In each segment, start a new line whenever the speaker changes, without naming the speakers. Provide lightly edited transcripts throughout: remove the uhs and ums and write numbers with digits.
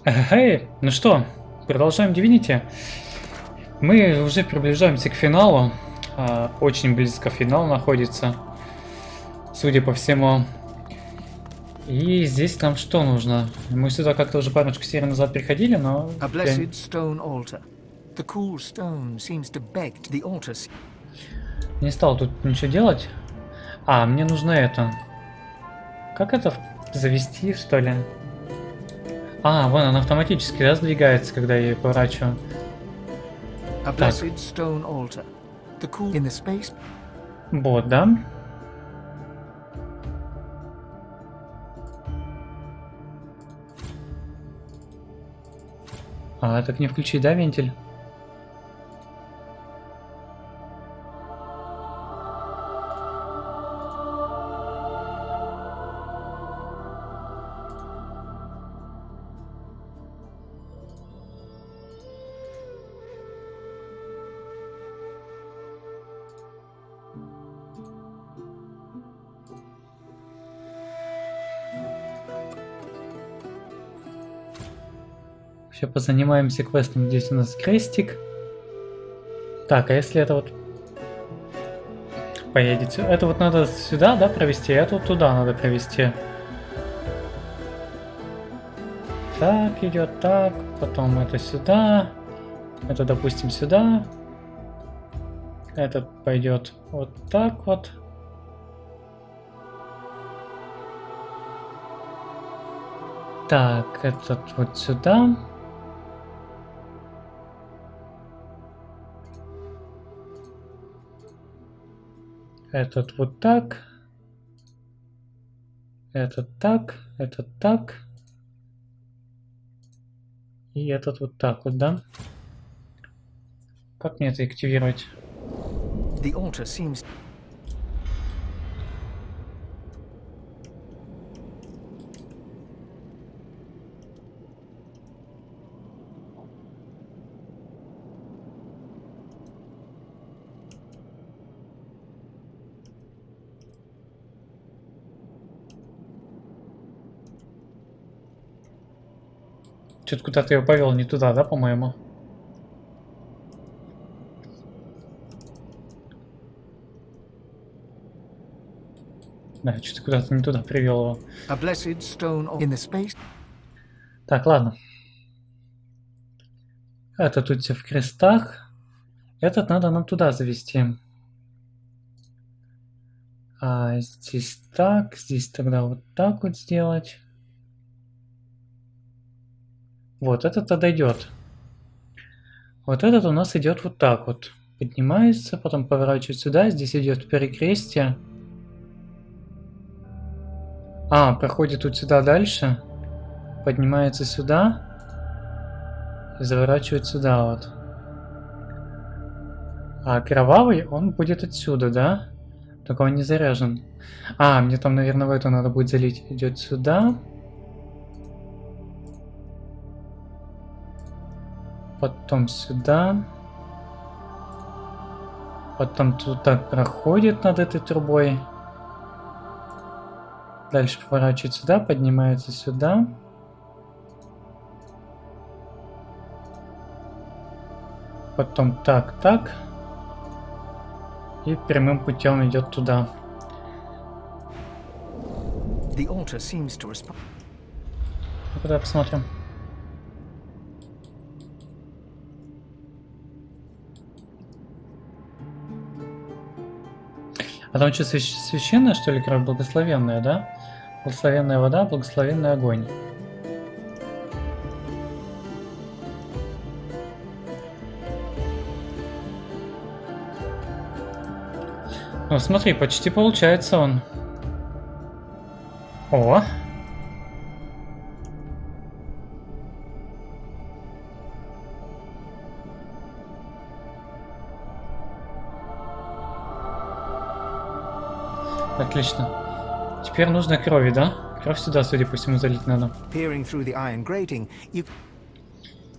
Эй, ну что, продолжаем Divinity. Мы уже приближаемся к финалу. Очень близко финал находится, судя по всему. И здесь нам что нужно? Мы сюда как-то уже парочку серий назад приходили, но... Не стал тут ничего делать. Мне нужно это. Как это завести, что ли? Вон она автоматически, да, сдвигается, когда я ее поворачиваю. Так. Вот, да? Так не включить, да, вентиль? Сейчас позанимаемся квестом. Здесь у нас крестик. Так, а если это вот поедете? Это вот надо сюда, да, провести, а это вот туда надо провести. Так, идет так, потом это сюда. Это, допустим, сюда. Этот пойдет вот так вот. Так, этот вот сюда. Этот вот так. Этот так. Этот так. И этот вот так вот, да? Как мне это активировать? Что-то куда-то его повел не туда, да, по-моему? Да, что-то куда-то не туда привел его. Так, ладно. Это тут все в крестах. Этот надо нам туда завести. Здесь так, здесь тогда вот так вот сделать. Вот этот отойдет. Вот этот у нас идет вот так вот. Поднимается, потом поворачивает сюда. Здесь идет перекрестие. Проходит тут сюда дальше. Поднимается сюда. И заворачивает сюда вот. Кровавый он будет отсюда, да? Только он не заряжен. Мне там, наверное, в эту надо будет залить. Идет сюда. Потом сюда. Потом тут так проходит над этой трубой. Дальше поворачивает сюда, поднимается сюда. Потом так, так. И прямым путем идет туда. Куда посмотрим? Там что, священная, что ли, кровь? Благословенная, да? Благословенная вода, благословенный огонь. Ну, смотри, почти получается он. О! Отлично. Теперь нужно крови, да? Кровь сюда, судя по всему, залить надо.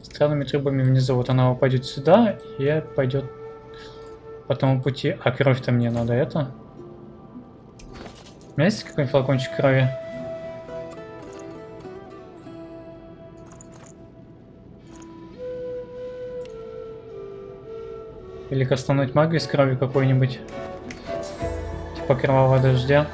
Странными трубами внизу. Вот она упадет сюда и пойдет по тому пути. Кровь-то мне надо это. У меня есть какой-нибудь флакончик крови? Или кастануть магию с кровью какой-нибудь. Типа кровавого дождя.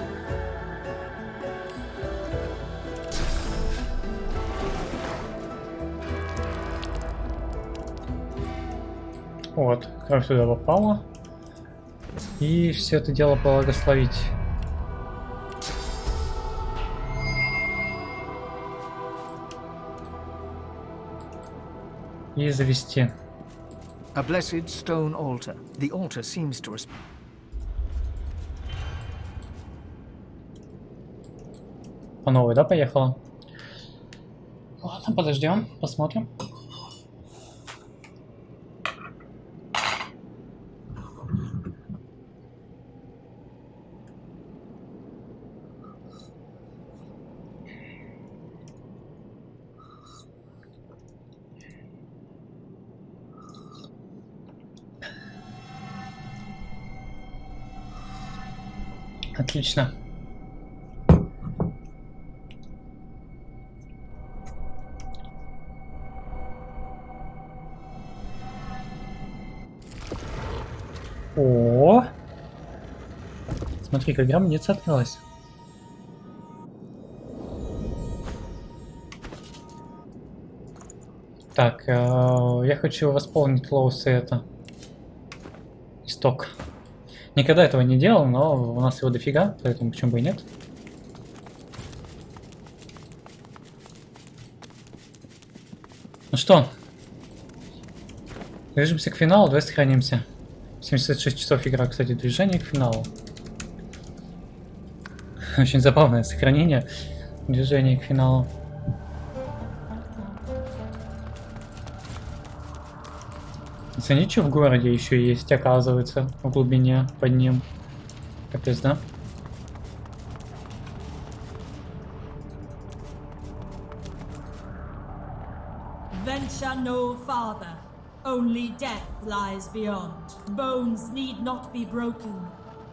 Вот, кровь туда попала. И все это дело благословить. И завести.
A blessed stone altar. The altar seems to respond.
По новой, да, поехала? Ладно, подождем, посмотрим. Отлично. О, смотри, как гробница открылась. Так, я хочу восполнить лоусы это. Исток. Никогда этого не делал, но у нас его дофига, поэтому почему бы и нет. Ну что, движемся к финалу, давай сохранимся. 76 часов игра, кстати, движение к финалу. Очень забавное сохранение движения к финалу. Смотри, что в городе еще есть, оказывается, в глубине, под ним. Капец, да?
Venture no farther. Only death lies beyond. Bones need not be broken.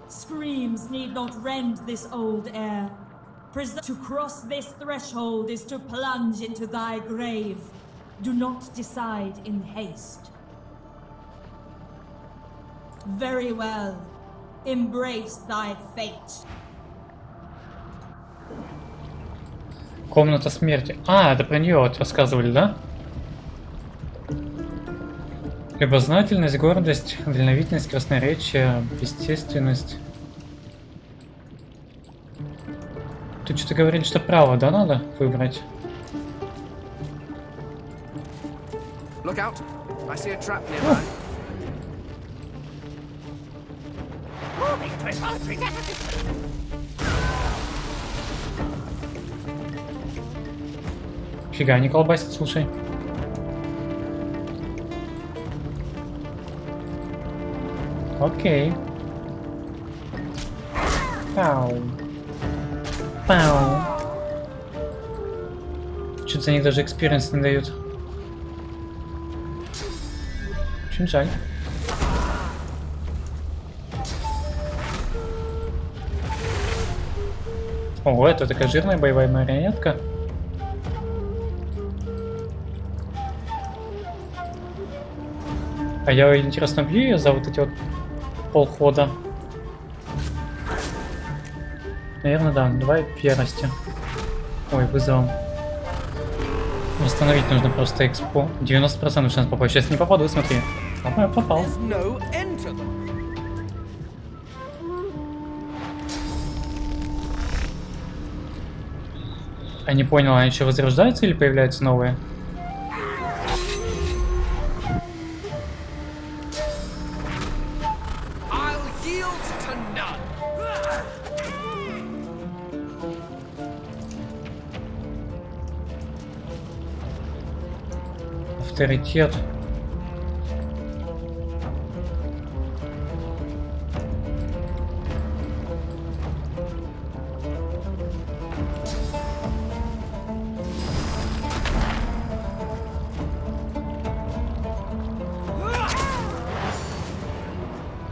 Screams need not rend this old air. To cross this threshold is to plunge into thy grave. Do not decide in haste. Very well. Embrace thy fate.
Комната смерти. А, это про нее вот рассказывали, да? Любознательность, гордость, дальновидность, красноречие, естественность. Тут что-то говорили, что право, да, надо выбрать?
Look out. I see a trap nearby.
Фига, не колбасит, слушай. Окей. Пау. Пау. Чуть за них даже экспириенс не дают. Очень жаль. Ого, это такая жирная боевая марионетка. А я, интересно, бью ее за вот эти вот полхода? Наверное, да. Давай ярости. Ой, вызовом. Восстановить нужно просто экспо. 90% шанс попасть. Сейчас не попаду, смотри. А я попал. А не понял, они еще возрождаются или появляются новые? Авторитет.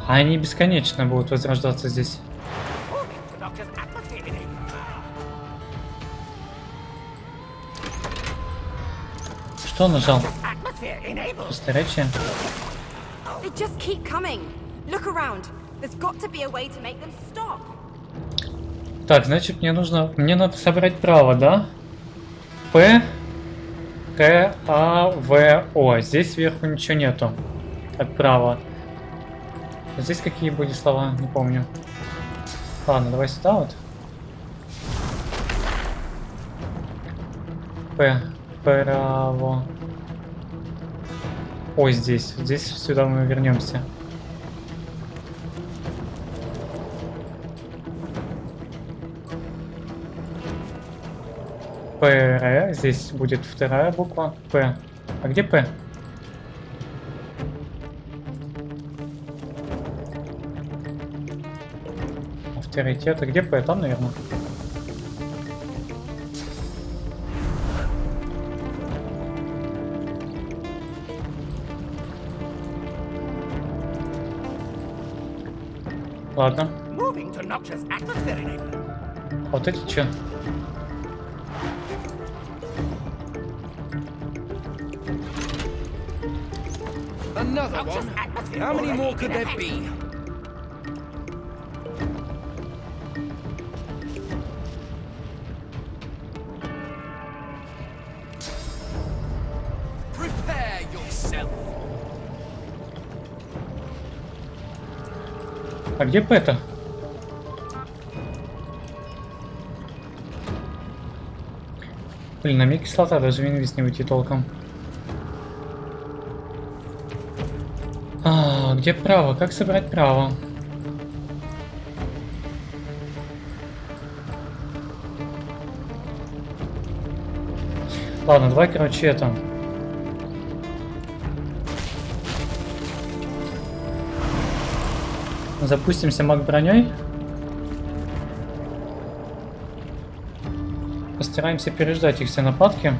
Они бесконечно будут возрождаться здесь. Что нажал? Просторечие.
They just keep coming. Look around. There's got to be a way to make them stop.
Так, значит, мне надо собрать право, да? П, К, А, В, О. Здесь сверху ничего нету. Отправо. Здесь какие были слова? Не помню. Ладно, давай сюда вот. П, право. Ой, здесь. Здесь сюда мы вернемся. П, здесь будет вторая буква. П. А где П? Авторитет. А где П? Там, наверное. Ладно. А вот эти что?
Another one? How many more could there be? Prepare yourself.
А где П-то? Блин, на мне кислота, даже в инвиз не уйти толком. Где право? Как собрать право? Ладно, давай, короче, это. Запустимся маг броней. Постараемся переждать их все нападки.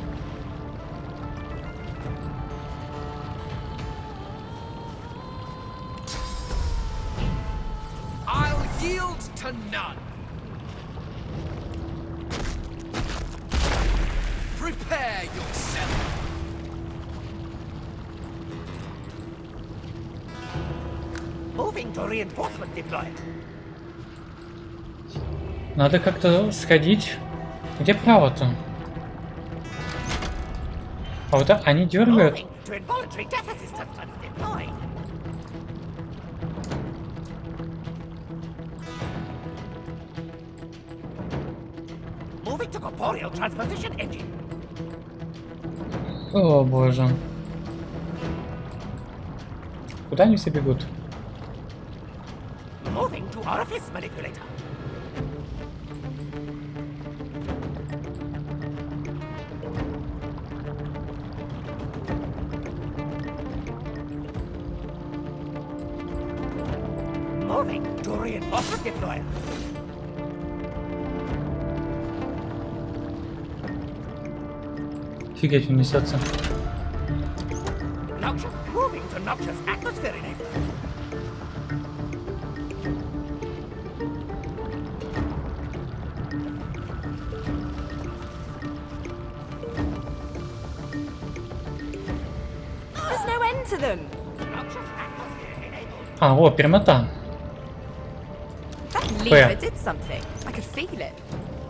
Надо как-то сходить. Где право-то? А вот они дергают. О боже. Куда они все бегут? Фигеть, он несется. А, вот, перемота. П.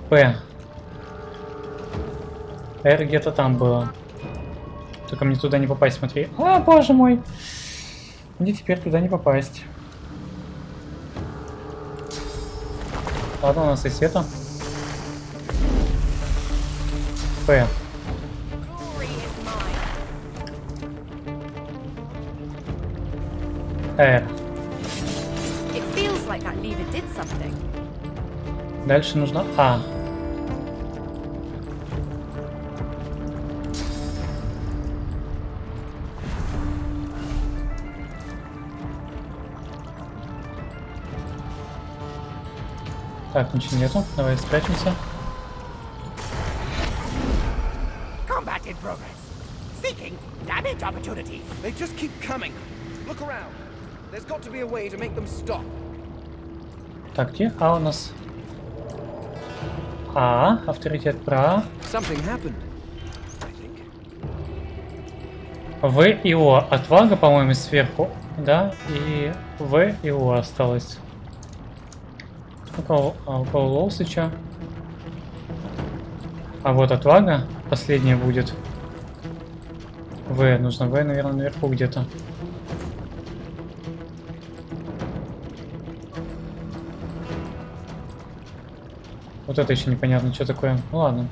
П. Р где-то там было. Только мне туда не попасть, смотри. А, боже мой. Мне теперь туда не попасть. Ладно, у нас и света. П. Р. Дальше нужно А. Так, ничего нету. Давай спрячемся.
They just keep coming. Look around. There's got to be a way to make them stop.
Так, где А у нас? А, авторитет про.
Something happened, I think.
В и О. Отвага, по-моему, сверху. Да, и В, и У осталось. У кого лоусы чё? А вот отвага последняя будет. В, нужно В, наверное, наверху где-то. Вот это еще непонятно, что такое. Ну ладно.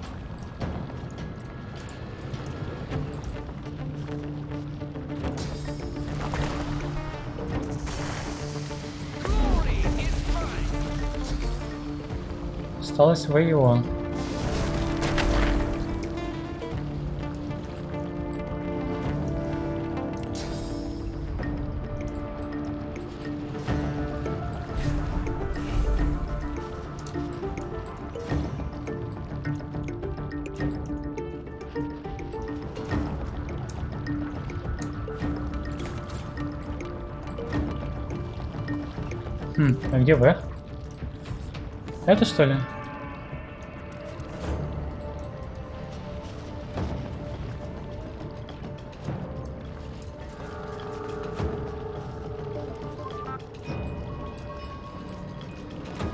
Осталось В и О. А где В? Это что ли?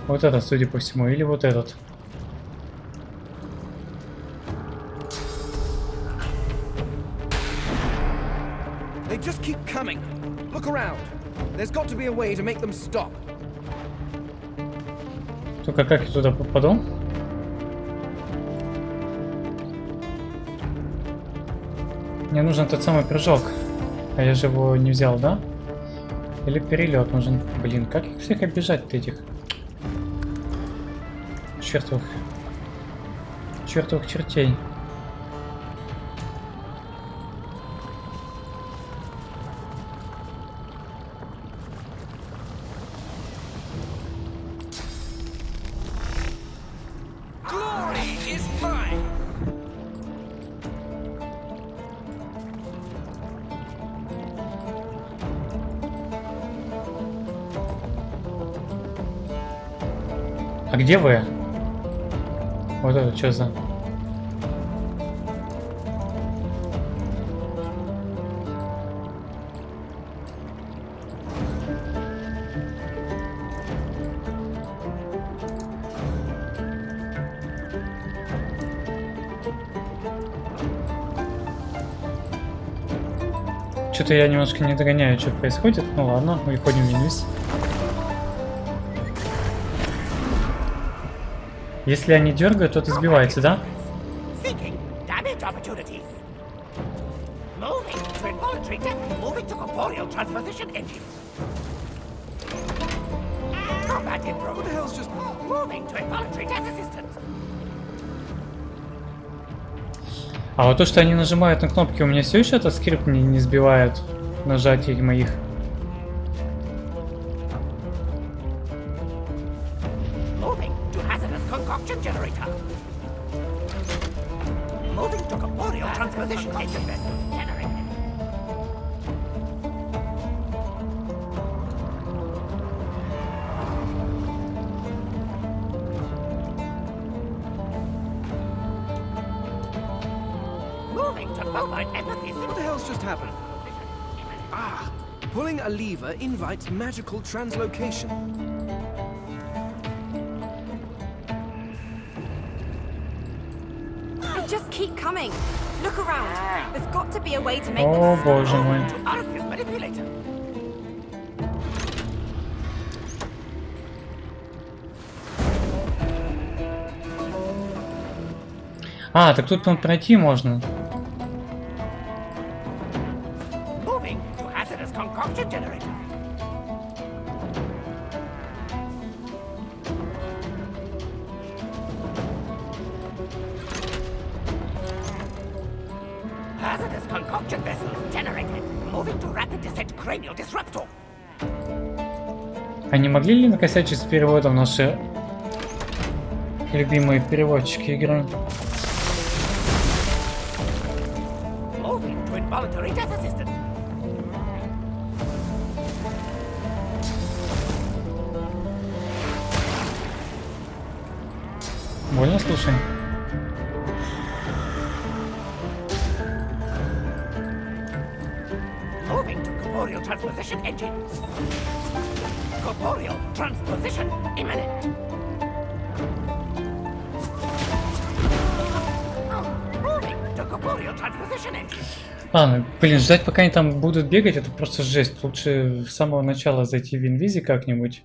Вот этот, судя по всему, или вот этот.
They just keep coming. Look around. There's got to be a way to make them stop.
Только как я туда попаду? Мне нужен тот самый прыжок. А я же его не взял, да? Или перелет нужен? Блин, как их всех обижать-то этих? Чертовых чертей. А где вы? Вот это что за? Что-то я немножко не догоняю, что происходит. Ну ладно, выходим вниз. Если они дергают, то ты сбивается, да? А вот то, что они нажимают на кнопки, у меня все еще этот скрипт не сбивает нажатий моих.
What the hell's just happened? Ah, pulling a lever invites magical translocation.
They just keep coming. Look around. There's got to be a way to make
О,
them
боже мой. А, так тут пройти можно. А не могли ли накосячить с переводом наши любимые переводчики игры? Больно, слушай.
corporeal transposition engine. Corporeal transposition imminent. Moving to corporeal transposition engine.
Ну, блин, ждать пока они там будут бегать, это просто жесть. Лучше с самого начала зайти в инвизи как-нибудь.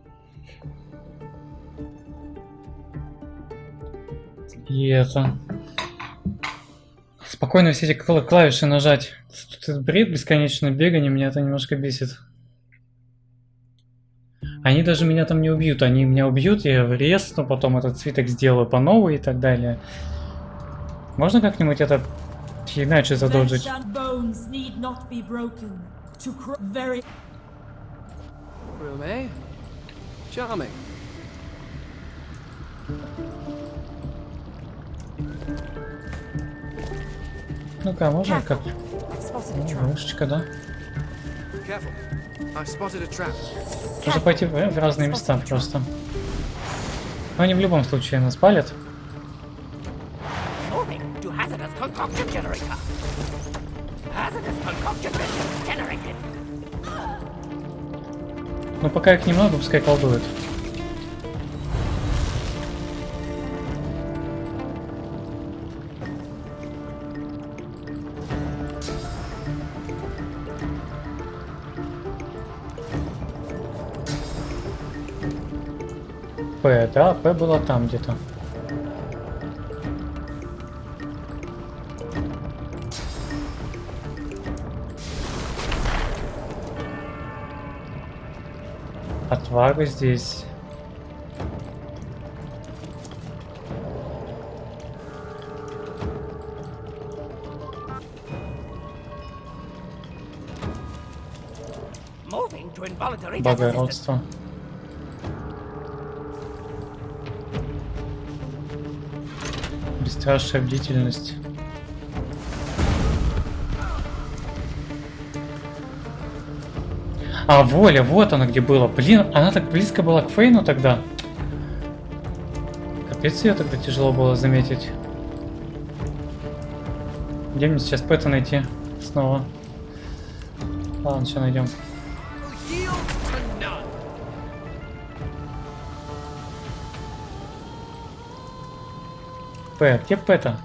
И это... Спокойно все эти клавиши нажать. Тут этот бред бесконечное бегание, меня это немножко бесит. Они даже меня там не убьют. Они меня убьют, я резну, потом этот свиток сделаю по новой и так далее. Можно как-нибудь это иначе задолжить?
Really? Charming.
Ну-ка, можно как? Игрушечка, да?
Careful. I've spotted a trap.
Можно пойти в разные места просто. Но они в любом случае нас палят.
Moving to hazardous concoction generator. Hazardous concoction vessel generated.
Но пока их немного, пускай колдуют. П, да, П была там где-то. Отвага здесь.
Moving to involuntary death assistance.
Богородство. Бесстрашная бдительность. А, воля, вот она где была. Блин, она так близко была к Фейну тогда. Капец, ее тогда тяжело было заметить. Где мне сейчас Пэта найти снова? Ладно, сейчас найдем. П, где П-то?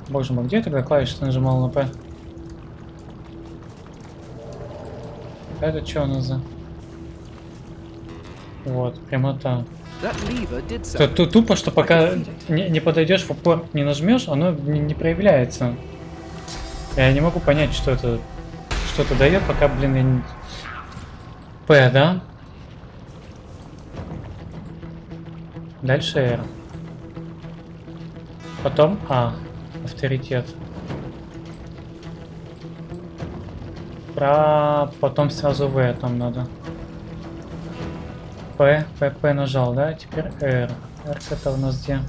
Боже мой, где тогда клавишу нажимал на П? Это что у нас за... Вот, прямота. Тут тупо, что пока не подойдешь в упор, не нажмешь, оно не проявляется. Я не могу понять, что это дает, пока, блин, я не... П, да? Дальше R. Потом А. Авторитет. Потом сразу В там надо. П нажал, да? Теперь R. R это у нас где?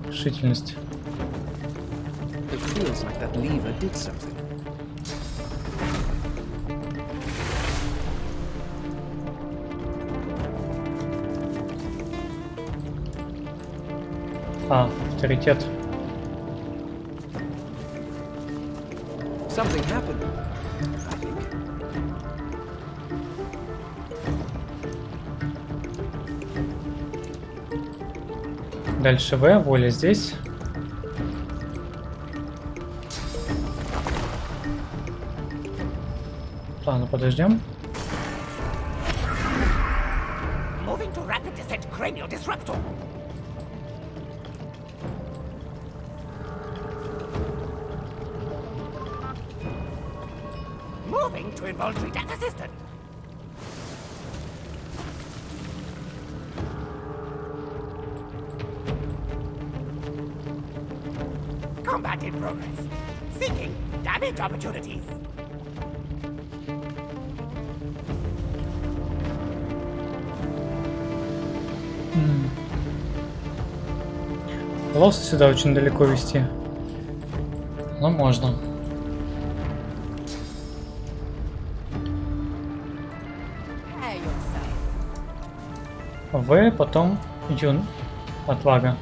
Решительность. А, авторитет.
Something happened.
Дальше В, воля здесь. Ладно, подождем.
Moving to rapid descent cranial disruptor. Moving to involuntary death assistant. Combat in progress. Seeking damage opportunities.
Лоса сюда очень далеко вести. Но можно. В, потом Юн. Отвага.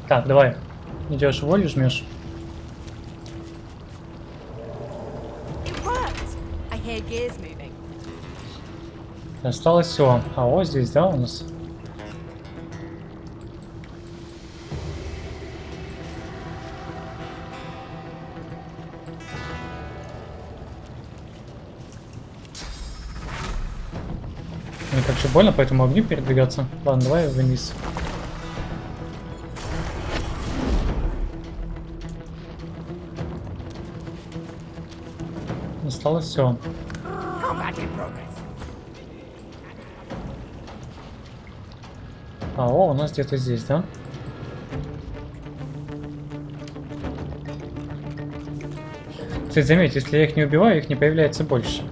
Так, давай. Идешь волю, жмешь.
It worked. I hear gears moving.
Осталось все. А вот здесь, да, у нас? Мне как же больно по этому огню передвигаться. Ладно, давай вниз. Осталось все.
Combat in progress.
А, о, у нас где-то здесь, да? Кстати, заметь, если я их не убиваю, их не появляется больше.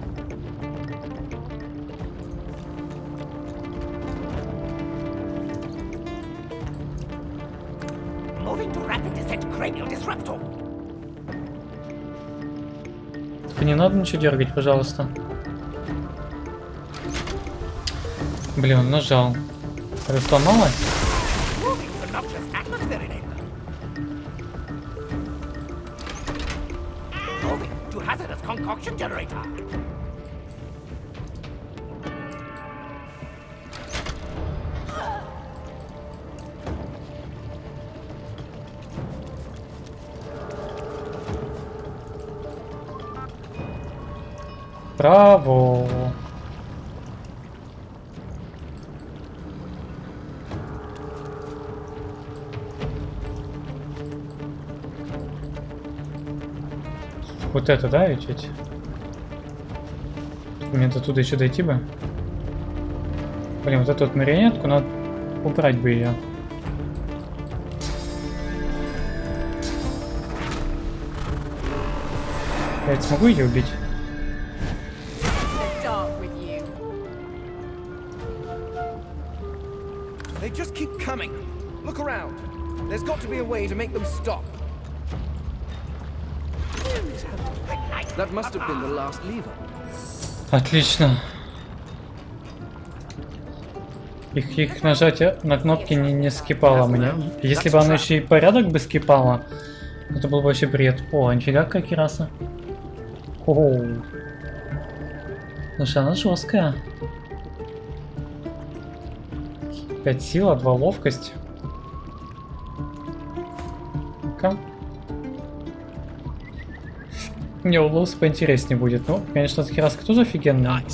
Moving to rapid descent cranial disruptor.
Только не надо ничего дергать, пожалуйста. Блин, он нажал. Это сломалось?
Moving to noxious atmosphere enabler. Moving to hazardous concoction generator.
Браво! Вот это, да, ведь? Мне оттуда еще дойти бы. Блин, вот эту вот марионетку надо убрать бы ее. Я ведь смогу ее убить?
Start with you.
They just keep coming. Look around. There's got to be a way to make them stop. That must have been the last lever.
Отлично. Их нажатие на кнопки не скипало мне. Если бы оно еще и порядок бы скипало, это был бы вообще бред. О, нифига какая кераса. Оу. Слушай, она жесткая. 5 сила, 2 ловкость. Ну-ка. Не, у Лоуса поинтереснее будет. Ну, конечно, эта кераска тоже офигенная.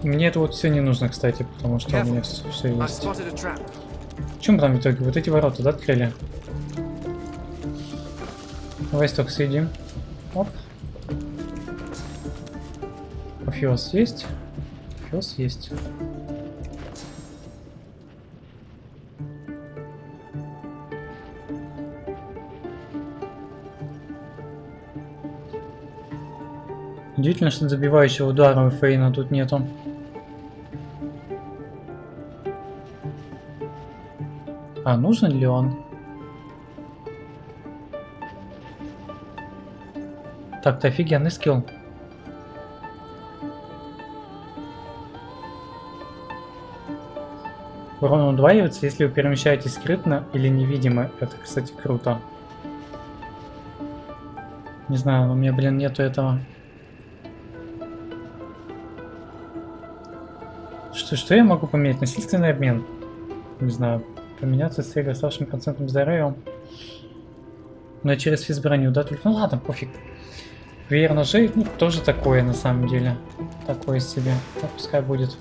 Мне это вот все не нужно, кстати, потому что у меня все
I
есть.
spotted a trap.
В чем там в итоге? Вот эти ворота, да, открыли? Давай столько съедим. Оп. Фиос есть? Фиос есть. Удивительно, что забивающего удара у Фейна тут нету. А нужен ли он? Так-то офигенный скилл. Урон удваивается, если вы перемещаетесь скрытно или невидимо. Это, кстати, круто. Не знаю, у меня, блин, нету этого. Что я могу поменять? Насильственный обмен. Не знаю. Поменяться с целью оставшим процентом здоровья. Но через физброню, да? Только, ну ладно, пофиг. VR ножей, ну, тоже такое на самом деле. Такое себе. Ну, пускай будет.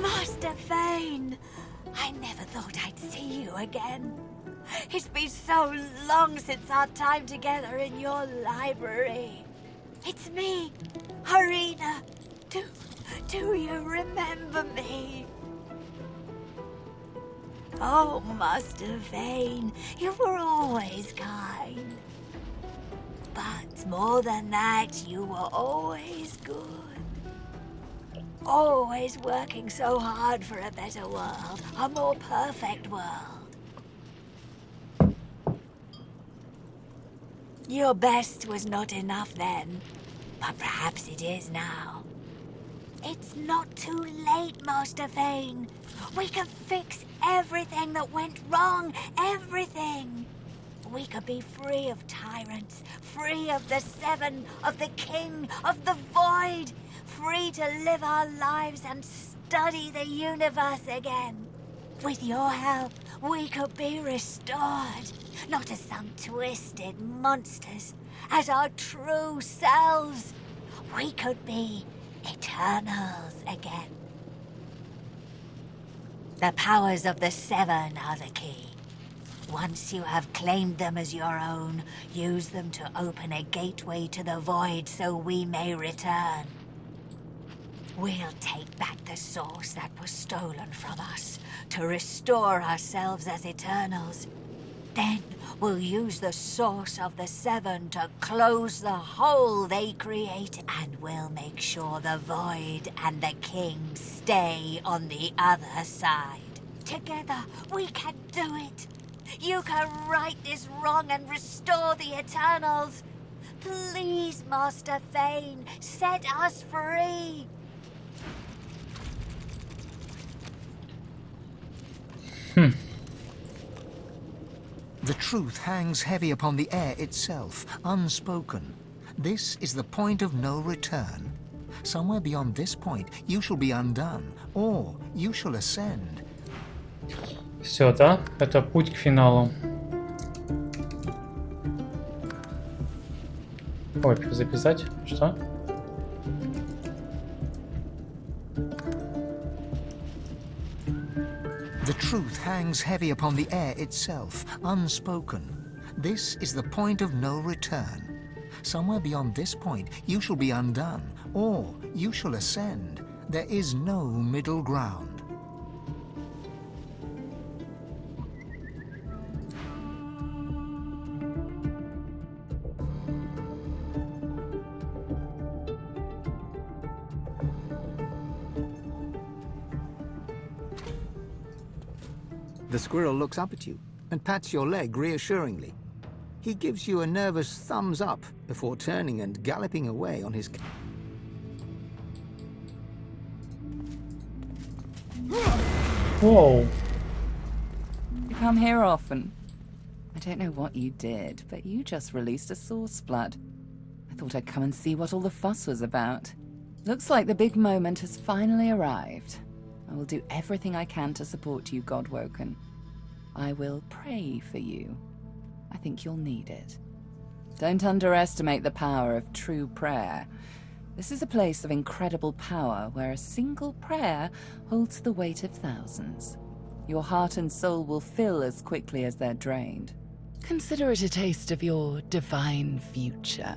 Master Vane, I never thought I'd see you again. It's been so long since our time together in your library. It's me, Harina. Do you remember me? Oh, Master Vane, you were always kind. But more than that, you were always good. Always working so hard for a better world, a more perfect world. Your best was not enough then, but perhaps it is now. It's not too late, Master Vane. We can fix everything that went wrong, everything. We could be free of tyrants, free of the Seven, of the King, of the Void, free to live our lives and study the universe again. With your help, we could be restored, not as some twisted monsters, as our true selves. We could be Eternals again. The powers of the Seven are the key. Once you have claimed them as your own, use them to open a gateway to the Void so we may return. We'll take back the source that was stolen from us to restore ourselves as Eternals. Then we'll use the source of the Seven to close the hole they create, and we'll make sure the Void and the King stay on the other side. Together, we can do it. You can right this wrong and restore the Eternals. Please, Master Vane, set us free.
The truth hangs heavy upon the air itself, unspoken. This is the point of no return. Somewhere beyond this point, you shall be undone, or you shall ascend.
Все, да? Это путь к финалу. Ой, записать? Что?
The truth hangs heavy upon the air itself, unspoken. This is the point of no return. Somewhere beyond this point, you shall be undone, or you shall ascend. There is no middle ground.
The squirrel looks up at you and pats your leg reassuringly. He gives you a nervous thumbs up before turning and galloping away on his...
Whoa.
You come here often. I don't know what you did, but you just released a source flood. I thought I'd come and see what all the fuss was about. Looks like the big moment has finally arrived. I will do everything I can to support you, Godwoken. I will pray for you. I think you'll need it. Don't underestimate the power of true prayer. This is a place of incredible power where a single prayer holds the weight of thousands. Your heart and soul will fill as quickly as they're drained. Consider it a taste of your divine future.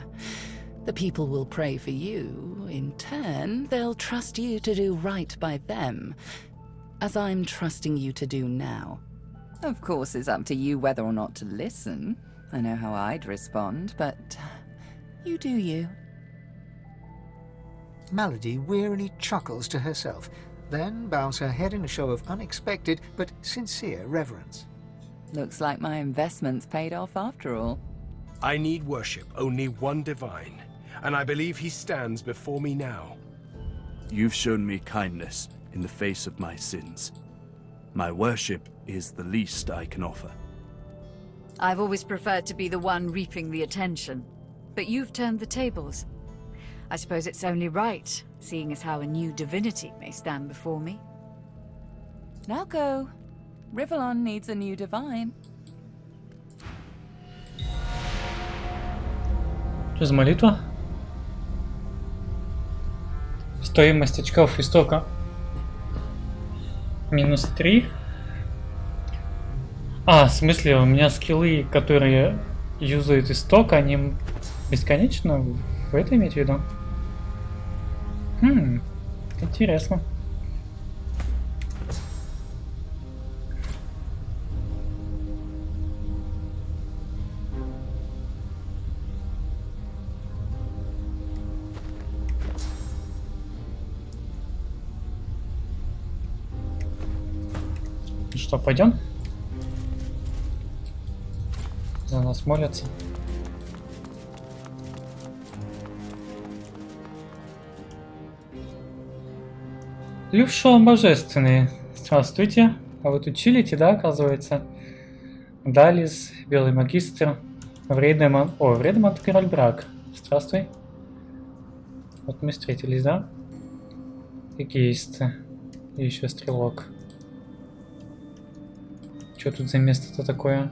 The people will pray for you. In turn, they'll trust you to do right by them, as I'm trusting you to do now. Of course, it's up to you whether or not to listen. I know how I'd respond, but you do you.
Melody wearily chuckles to herself, then bows her head in a show of unexpected but sincere reverence.
Looks like my investment's paid off after all.
I need worship only one divine, and I believe he stands before me now.
You've shown me kindness in the face of my sins. My worship is the least I can offer.
I've always preferred to be the one reaping the attention, but you've turned the tables. I suppose it's only right, seeing as how a new divinity may stand before me.
Now go. Rivellon needs a new divine.
Что за молитва? Стоимость очков истока -3. А, в смысле, у меня скиллы, которые юзают исток, они бесконечно? Вы это имеете в виду? Интересно. Ну что, пойдем? За нас молятся. Люшон божественный. Здравствуйте. А вы тут чилите, да, оказывается? Далис, белый магистр, Вредемон. О, Вредемон — это король брак. Здравствуй. Вот мы встретились, да? Эгеист. И еще стрелок. Что тут за место-то такое?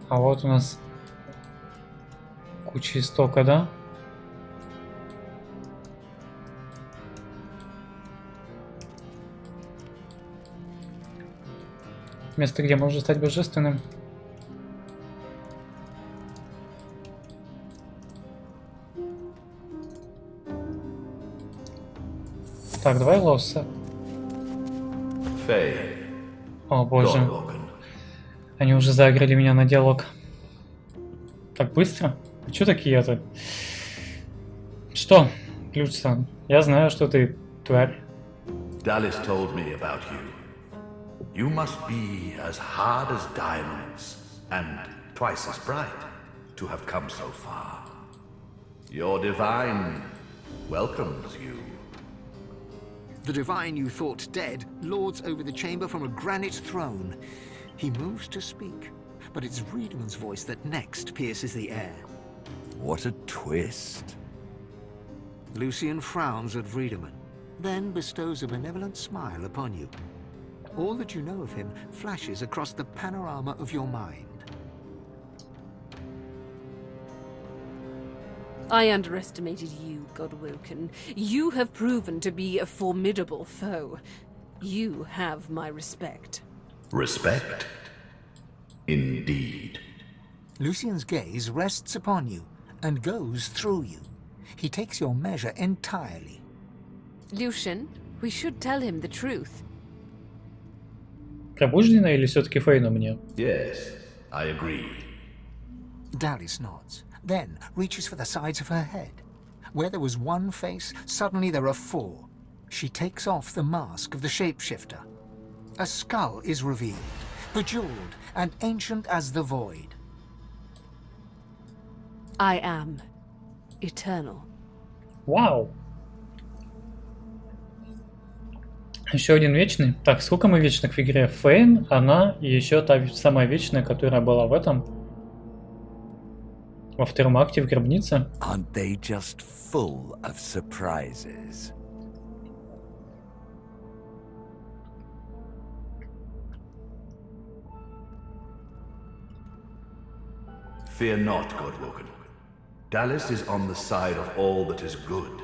А вот у нас куча истока, да? Место, где можно стать божественным. Так, давай лосса. О боже. Они уже загрели меня на диалог. Так быстро? А чё такие-то? Что, Ключсан? Я знаю, что ты тварь.
Dallas told me about you. You must be as hard as diamonds and twice as bright to have come so far. Your divine welcomes you.
The divine you thought dead lords over the chamber from a granite throne. He moves to speak, but it's Riedeman's voice that next pierces the air.
What a twist.
Lucian frowns at Riedemann, then bestows a benevolent smile upon you. All that you know of him flashes across the panorama of your mind.
I underestimated you, Godwoken. You have proven to be a formidable foe. You have my respect.
Respect? Indeed.
Lucian's gaze rests upon you and goes through you. He takes your measure entirely.
Lucian, we should tell him the truth.
Пробуждена или все-таки Фейну мне?
Yes, I agree.
Dallas nods, then reaches for the sides of her head. Where there was one face, suddenly there are four. She takes off the mask of the shapeshifter. A skull is revealed, bejeweled and ancient as the void.
I am eternal.
Вау! Еще один вечный. Так, сколько мы вечных в игре? Фейн, она и еще та самая вечная, которая была в этом. Во втором акте в гробнице.
Aren't they just full of surprises? Fear not, Godwoken. Dallas is on the side of all that is good.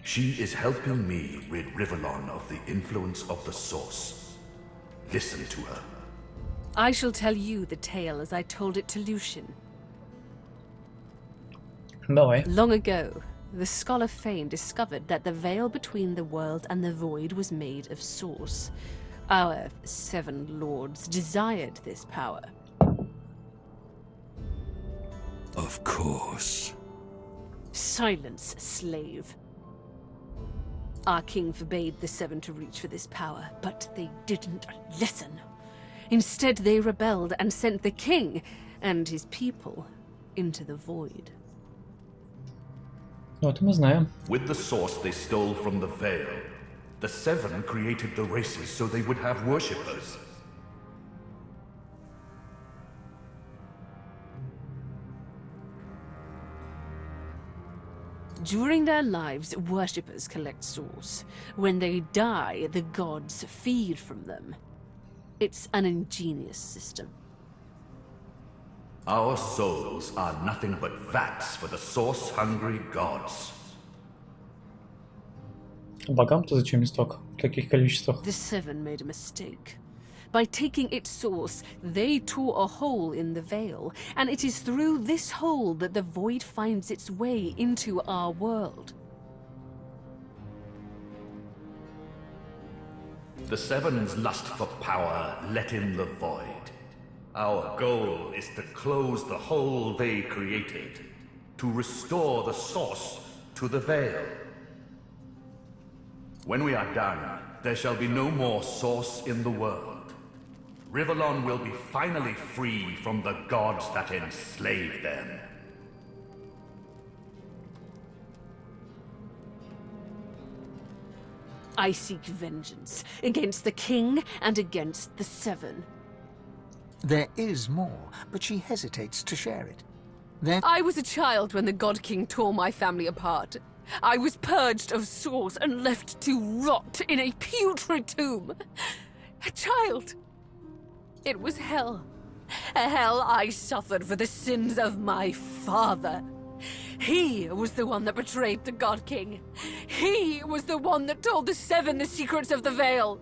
She is helping me rid Rivellon of the influence of the Source. Listen to her.
I shall tell you the tale as I told it to Lucian.
Давай.
Long ago, the scholar Fane discovered that the veil between the world and the void was made of Source. Our 7 lords desired this power.
Of course.
Silence, slave. Our king forbade the 7 to reach for this power, but they didn't listen. Instead, they rebelled and sent the king and his people into the void.
Вот мы знаем.
With the Source they stole from the veil. The 7 created the races so they would have worshippers.
During their lives, worshippers collect souls. When they die, the gods feed from them. It's an ingenious system.
Our souls are nothing but vats for the Source-hungry gods.
Богам-то зачем исток в таких количествах?
The 7 made a mistake. By taking its source, they tore a hole in the veil, and it is through this hole that the void finds its way into our world.
The 7's lust for power let in the void. Our goal is to close the hole they created, to restore the Source to the veil. When we are done, there shall be no more Source in the world. Rivellon will be finally free from the gods that enslaved them.
I seek vengeance against the king and against the Seven.
There is more, but she hesitates to share it. Then
I was a child when the God King tore my family apart. I was purged of source and left to rot in a putrid tomb. A child. It was hell. A hell I suffered for the sins of my father. He was the one that betrayed the God King. He was the one that told the Seven the secrets of the Veil.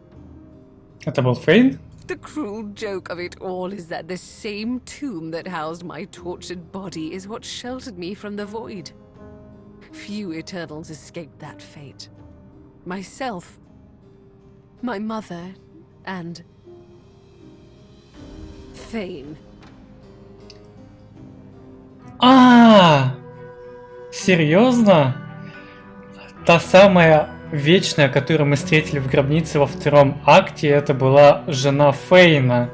Это был Фейн?
The cruel joke of it all is that the same tomb that housed my tortured body is what sheltered me from the void. Few Eternals escaped that fate. Myself, my mother, and Fane.
Серьезно? Та самая вечная, которую мы встретили в гробнице во втором акте, это была жена Фейна.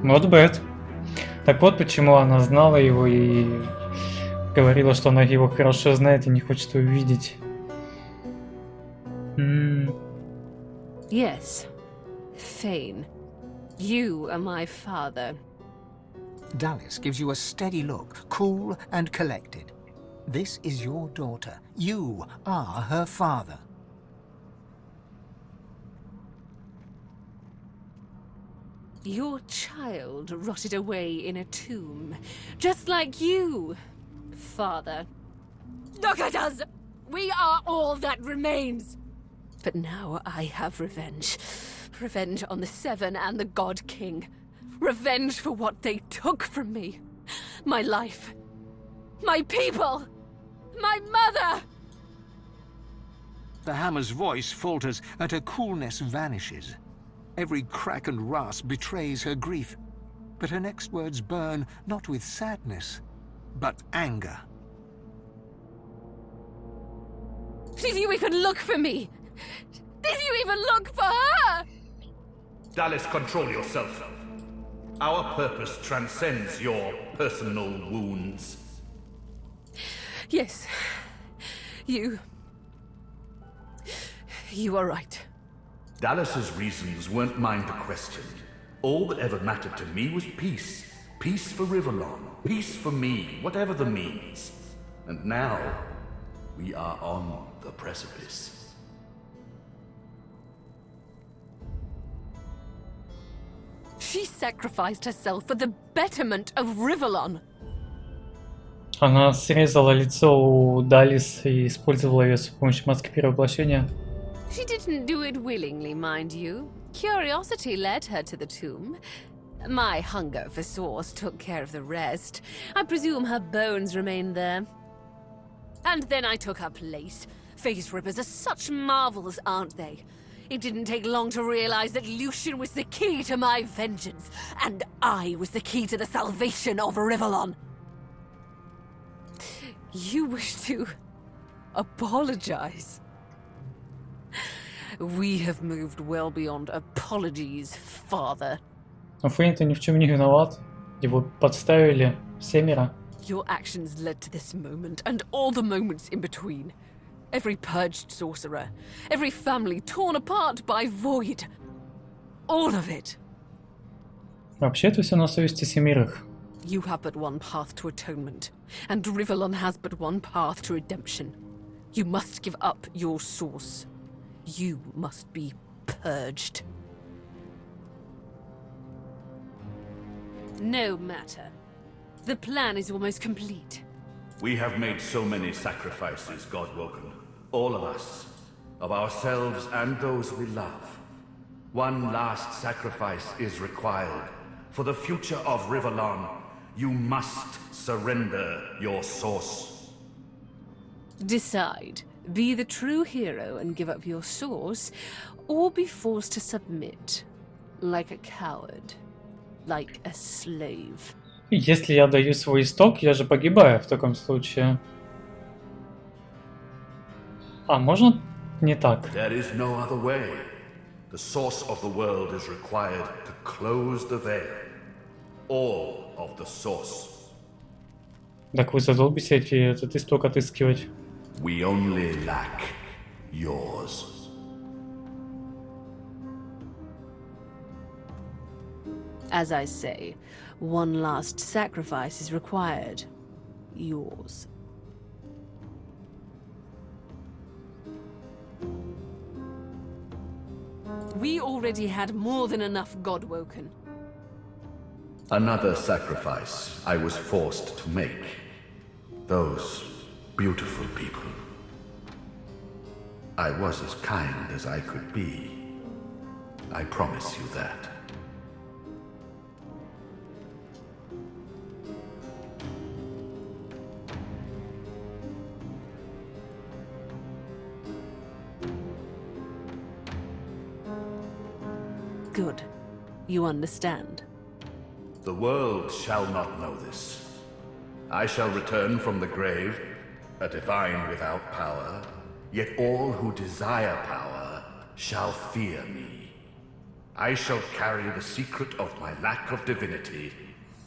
Not bad. Так вот, почему она знала его и говорила, что она его хорошо знает и не хочет его видеть.
Yes, Fane. You are my father.
Dallas gives you a steady look, cool and collected. This is your daughter. You are her father.
Your child rotted away in a tomb, just like you, father. Look at us! We are all that remains! But now I have revenge. Revenge on the Seven and the God King. Revenge for what they took from me. My life. My people. My mother!
The hammer's voice falters and her coolness vanishes. Every crack and rasp betrays her grief. But her next words burn not with sadness, but anger.
Did you even look for me? Did you even look for her?
Dallas, control yourself. Our purpose transcends your personal wounds.
Yes. You are right.
Dallas's reasons weren't mine to question. All that ever mattered to me was peace. Peace for Rivellon. Peace for me, whatever the means. And now, we are on the precipice.
She sacrificed herself for the betterment of Rivellon.
Она срезала лицо у Далис и использовала ее с помощью маски перевоплощения.
She didn't do it willingly, mind you. Curiosity led her to the tomb. My hunger for source took care of the rest. I presume her bones remained there. And then I took her place. Face rippers are such marvels, aren't they? It didn't take long to realize that Lucian was the key to my vengeance, and I was the key to the salvation of Rivellon. You wish to apologize? We have moved well beyond apologies, father.
Но Фейн-то ни в чем не виноват. Его подставили семеро.
Your actions led to this moment, and all the moments in between. Every purged sorcerer, every family torn apart by void. All of it.
Вообще это все на совести семерых.
You have but one path to atonement, and Rivellon has but one path to redemption. You must give up your source. You must be purged. No matter. The plan is almost complete.
We have made so many sacrifices, Godwoken. All of us. Of ourselves and those we love. One last sacrifice is required. For the future of Rivellon, you must surrender your source.
Decide. Be the true hero and give up your source, or be forced to submit. Like a coward. Like a slave.
Если я даю свой исток, я же погибаю в таком случае. А можно не так?
There is no other way. The source of the world is required to close the veil. All of the source.
Так вы задолбите этот исток отыскивать.
We only lack yours.
As I say, one last sacrifice is required. Yours. We already had more than enough Godwoken.
Another sacrifice I was forced to make. Those beautiful people. I was as kind as I could be. I promise you that.
Good. You understand.
The world shall not know this. I shall return from the grave, a divine without power, yet all who desire power shall fear me. I shall carry the secret of my lack of divinity.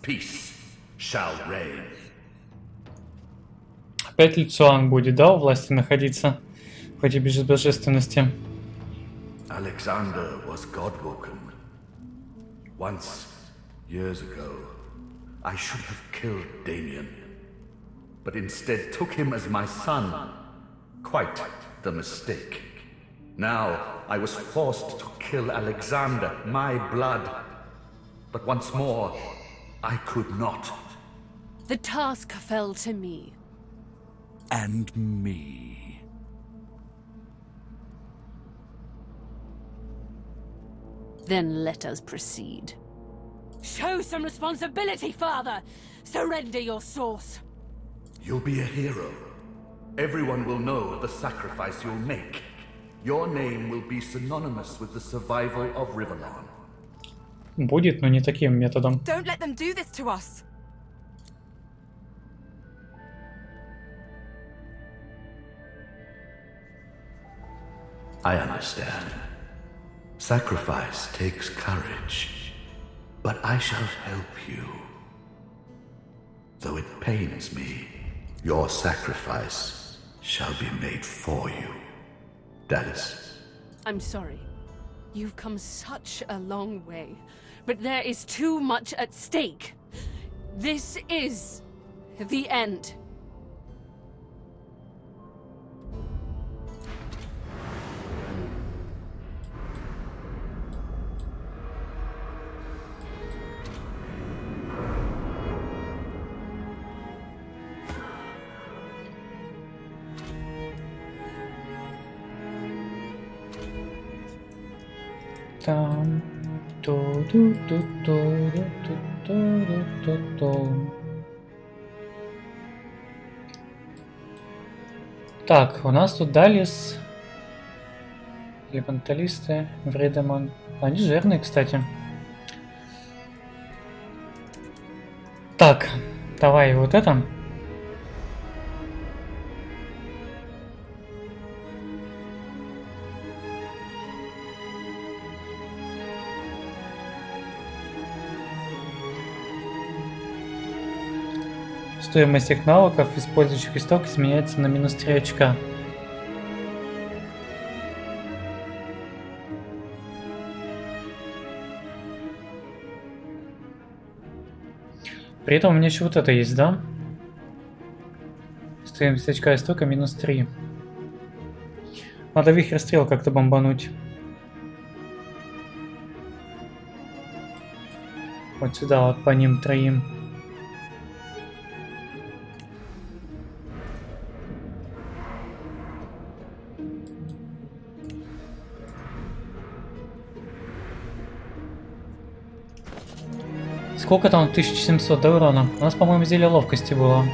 Peace shall reign.
Опять Лицуан будет, да, у власти находиться, хоть и без божественности.
Alexander was Godwoken. Once, years ago, I should have killed Damien, but instead took him as my son. Quite the mistake. Now, I was forced to kill Alexander, my blood. But once more, I could not.
The task fell to me.
And me.
Then let us proceed. Show some responsibility, Father! Surrender your source!
You'll be a hero. Everyone will know of the sacrifice you'll make. Your name will be synonymous with the survival of Rivellon.
Будет, но не таким методом.
Don't let them do this to us.
I understand. Sacrifice takes courage. But I shall help you. Though it pains me, your sacrifice shall be made for you. Dallas.
I'm sorry. You've come such a long way, but there is too much at stake. This is the end.
Там. Так, у нас тут Далис. Лепанталисты, Вредемон. Они жирные, кстати. Так, давай вот это. Стоимость их навыков, использующих исток, изменяется на минус 3 очка. При этом у меня еще вот это есть, да? Стоимость очка истока минус 3. Надо вихрь стрел как-то бомбануть. Вот сюда, вот по ним троим. Сколько там? 1700 до урона? У нас, по-моему, зелье ловкости было.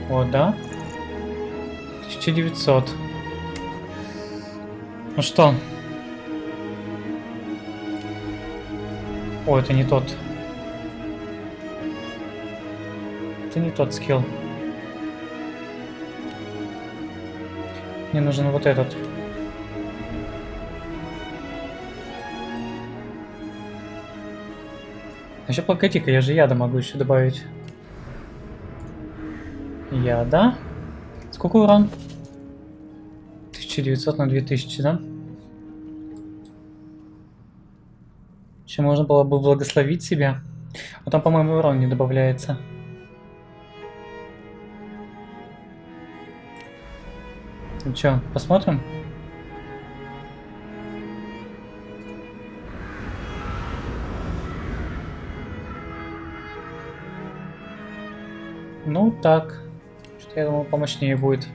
Вот, да? 1900. Ну что? О, это не тот. Это не тот скилл. Мне нужен вот этот. Еще погоди-ка, я же яда могу еще добавить. Яда. Сколько урон? 1900 на 2000, да? Еще можно было бы благословить себя. Но там, по-моему, урон не добавляется. Ну чё, посмотрим? Ну так. Что-то я думал, помощнее будет.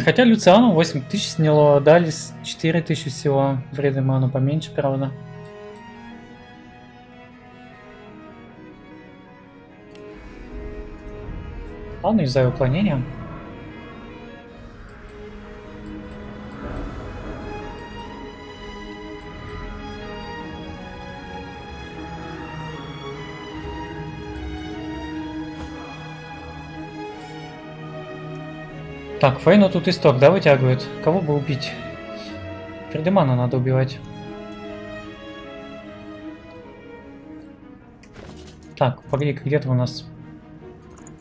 Хотя Люциану 8000 сняло, дали 4000 всего. Вреды ману поменьше, правда. Ладно, из-за уклонения. Так, Фейну тут исток, да, вытягивает? Кого бы убить? Пердемана надо убивать. Так, погоди, где-то у нас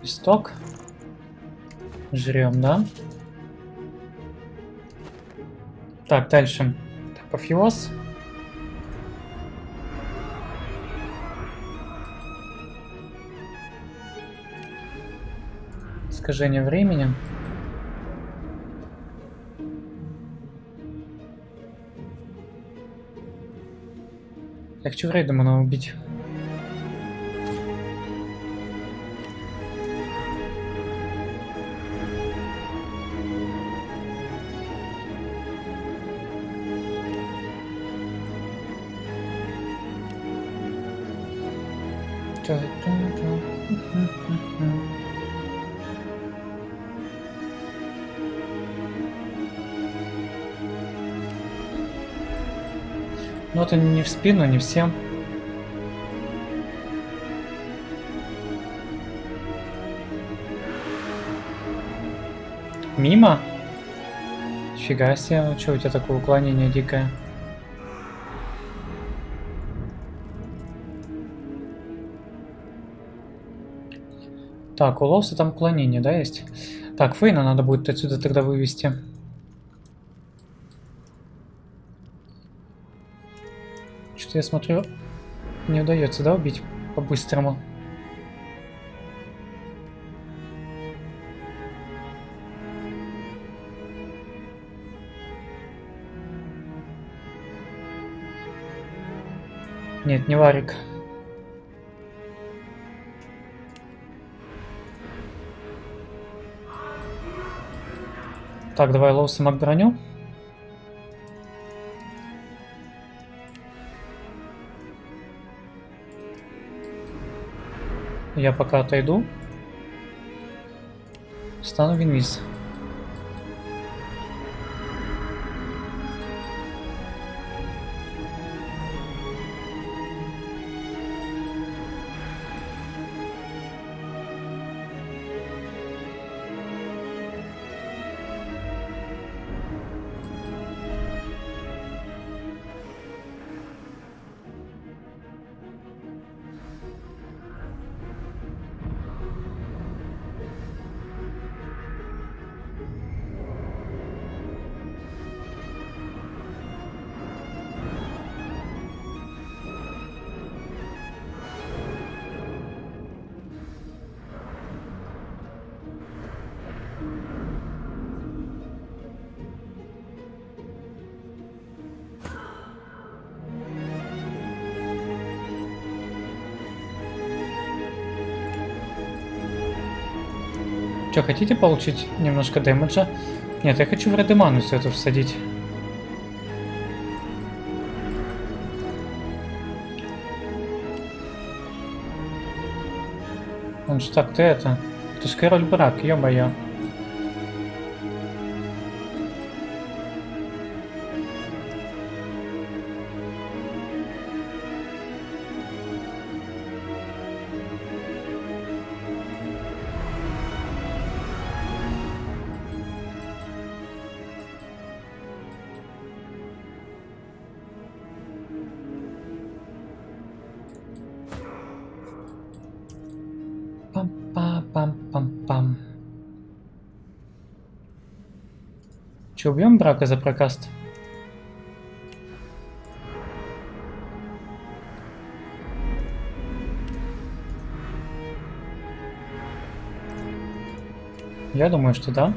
исток. Жрем, да? Так, дальше. Апофеоз. Искажение времени. Я хочу Рейдемана убить. Ну это не в спину, не всем. Мимо? Фига себе, ну что у тебя такое уклонение дикое? Так, у Лоуса там уклонение, да, есть? Так, Фейна надо будет отсюда тогда вывести. Что-то я смотрю, не удается, да, убить по-быстрому. Нет, не Варик. Так, давай Лоуса маг броню. Я пока отойду. Стану вниз. Что, хотите получить немножко дэмэджа? Нет, я хочу в Редеману все это всадить. Он же так, ты это... Ты ж король брак, ё-моё. Пам-пам-пам. Че, убьем брака за прокаст? Я думаю, что да.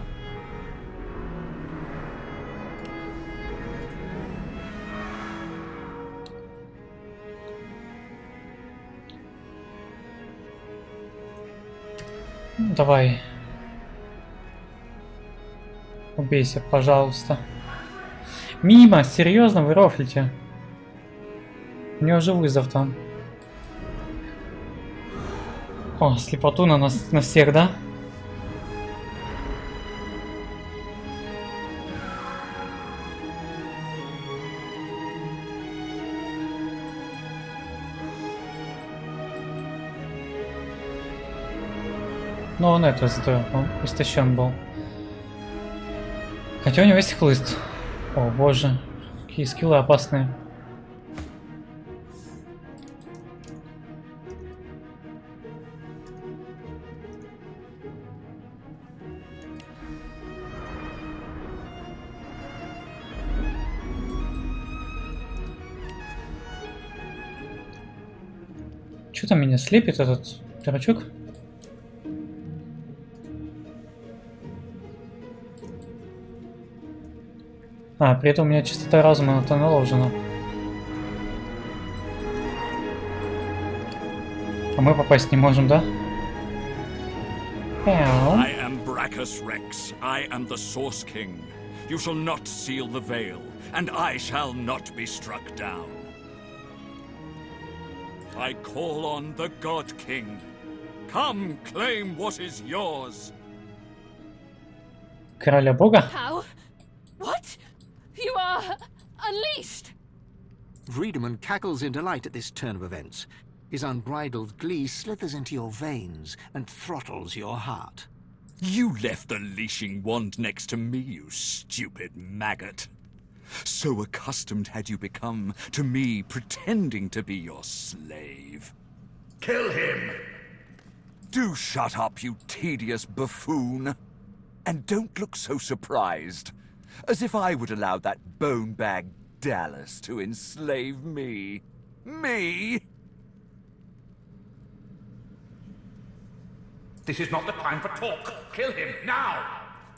Давай. Убейся, пожалуйста. Мимо, серьезно, вы рофлите. У него же вызов там. О, слепоту на нас, на всех, да? Ну, он это зато, он истощен был. Хотя у него есть хлыст. О, боже. Какие скиллы опасные. Что там меня слепит этот дурачок? А, при этом у меня частота разума на то наложена. А мы попасть не можем, да?
I am Brachus Rex. I am the Source King. You shall not seal the veil, and I shall not be struck down. I call on the God King. Come, claim what is yours.
Короля Бога?
How? What? You are unleashed!
Friedemann cackles in delight at this turn of events. His unbridled glee slithers into your veins and throttles your heart.
You left the leashing wand next to me, you stupid maggot. So accustomed had you become to me pretending to be your slave.
Kill him!
Do shut up, you tedious buffoon. And don't look so surprised. As if I would allow that bone-bag Dallas to enslave me. Me?
This is not the time for talk. Kill him, now!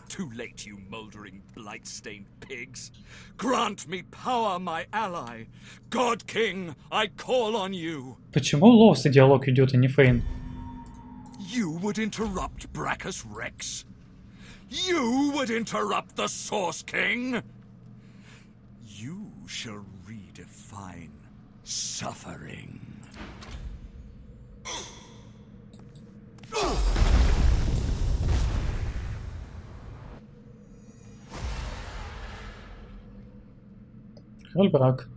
Too late, you mouldering, blight-stained pigs. Grant me power, my ally. God King, I call on you.
Почему Лоуса диалог идет, а не Фейн?
You would interrupt Brachus Rex? You would interrupt the Source King? You shall redefine suffering.
Король брак.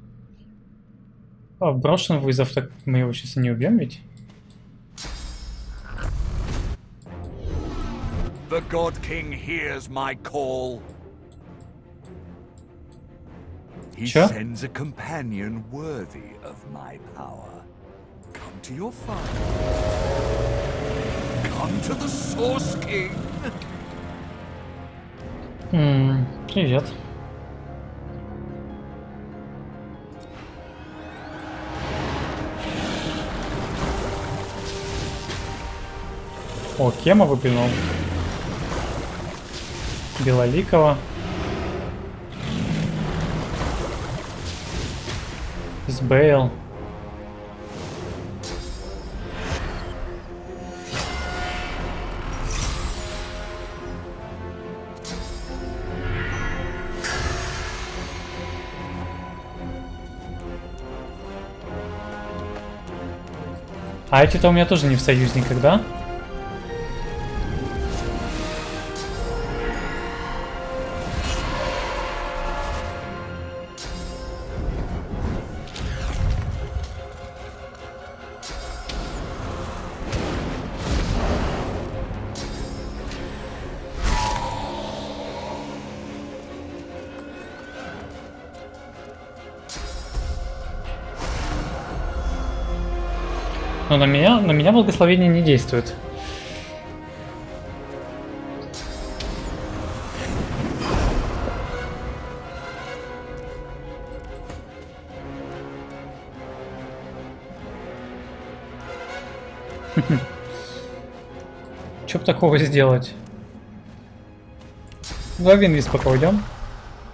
А, брошен вызов, так мы его сейчас и не убьем ведь?
The God King hears my call. He sends a companion worthy of my power. Come to your father. Come to the Source King.
Привет. О, Кема выплюнул. Белоликова. Сбейл. А эти-то у меня тоже не в союзниках, да? Но на меня благословение не действует. Что бы такого сделать? Два винвиз пока уйдем.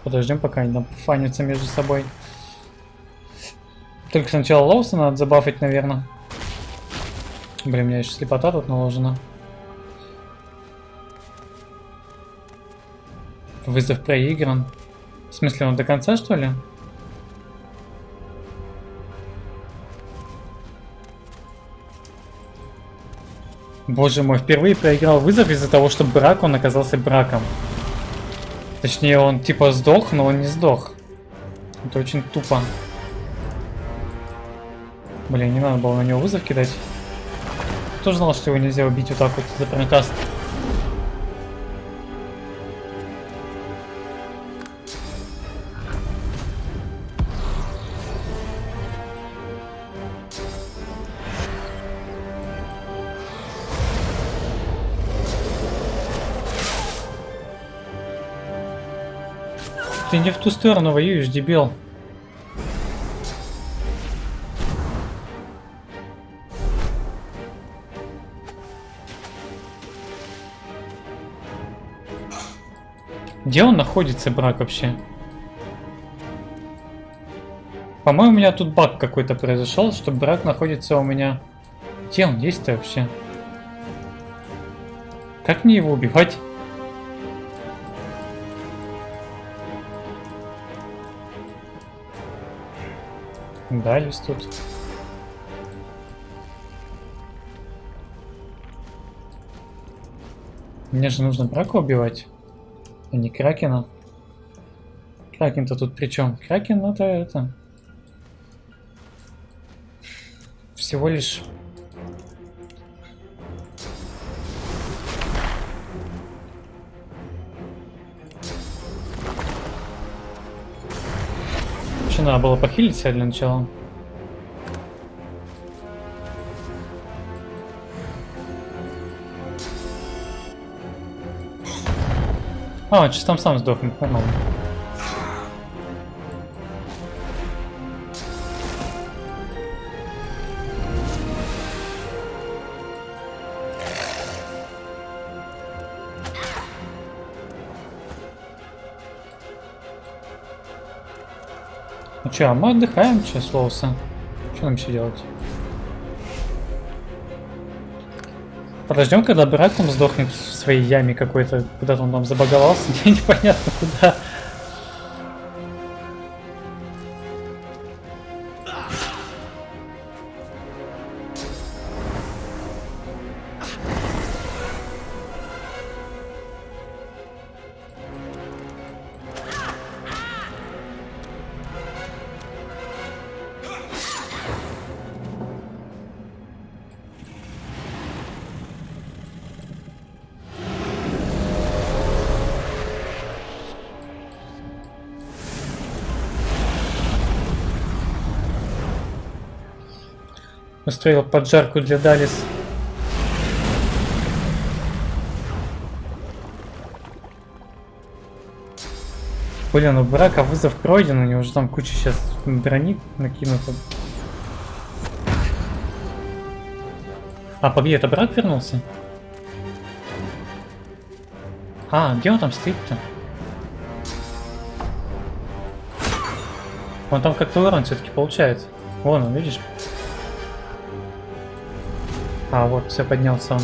Подождем, пока они там фанятся между собой. Только сначала Лоуса надо забафать, наверное. Блин, у меня еще слепота тут наложена. Вызов проигран. В смысле, он до конца, что ли? Боже мой, впервые проиграл вызов из-за того, что брак, он оказался браком. Точнее, он типа сдох, но он не сдох. Это очень тупо. Блин, не надо было на него вызов кидать. Кто знал, что его нельзя убить вот так вот за пронокаст? Ты не в ту сторону воюешь, дебил. Где он находится, брак, вообще? По-моему, у меня тут баг какой-то произошел, что брак находится у меня... Где он есть-то вообще? Как мне его убивать? Да, есть тут. Мне же нужно брака убивать, а не Кракена. Кракен-то тут при чем? Кракен это... Всего лишь... Что надо было похилить себя для начала? А, он сейчас там сам сдохнет, нормально. Ну что, а мы отдыхаем сейчас, Лоуса. Что нам еще делать? Подождем, когда брак там сдохнет в своей яме какой-то. Куда-то он там забаговался, непонятно куда. Устроил поджарку для Далис. Блин, у брака вызов пройден, у него уже там куча сейчас брони накинута. А, погоди, это брак вернулся? А, где он там стоит-то? Он там как-то урон все-таки получает. Вон он, видишь? А, вот, все, поднялся он.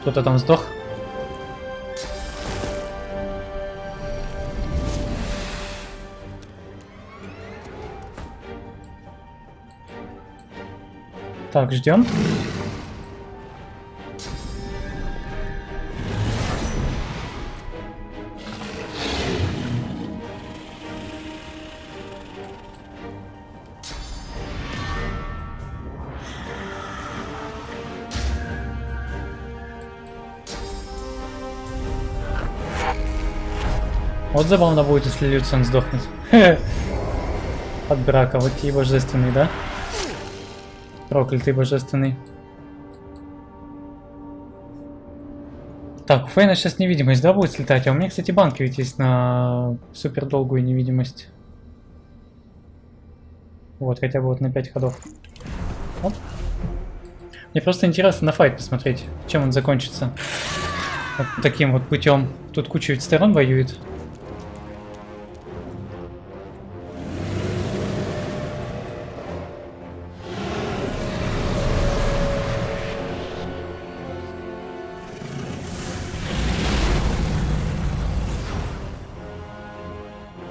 Кто-то там сдох. Так, ждем. Вот забавно будет, если Люциан сдохнет. От брака. Вот и божественный, да? Проклятый божественный. Так, у Фейна сейчас невидимость, да, будет слетать? А у меня, кстати, банки ведь есть на супер долгую невидимость. Вот, хотя бы вот на 5 ходов. Оп. Мне просто интересно на файт посмотреть, чем он закончится. Вот таким вот путем. Тут куча ведь сторон воюет.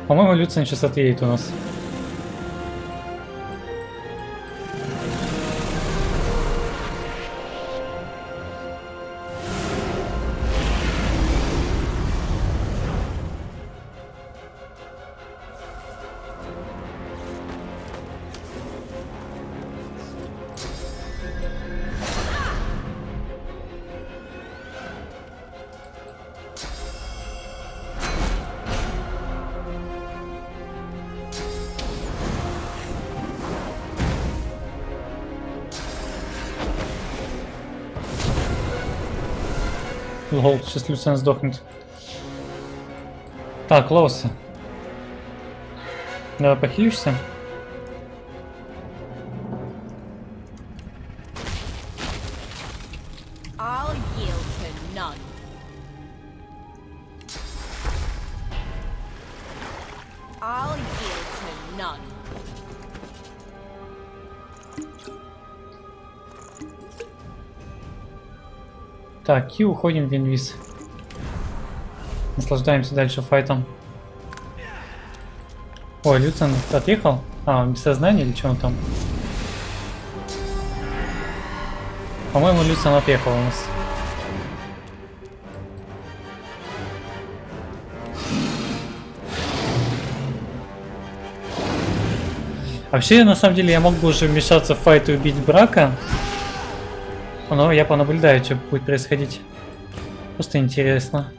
По-моему, Люциан сейчас отъедет у нас. Лол, сейчас Люциан сдохнет. Так, Лоуса. Давай похилишься.
I'll yield to none. I'll yield to none.
Так, и уходим в инвиз. Наслаждаемся дальше файтом. Ой, Люциан отъехал? А, он без сознания или что он там? По-моему, Люциан отъехал у нас. Вообще, на самом деле, я мог бы уже вмешаться в файт и убить Брака. Но я понаблюдаю, что будет происходить. Просто интересно.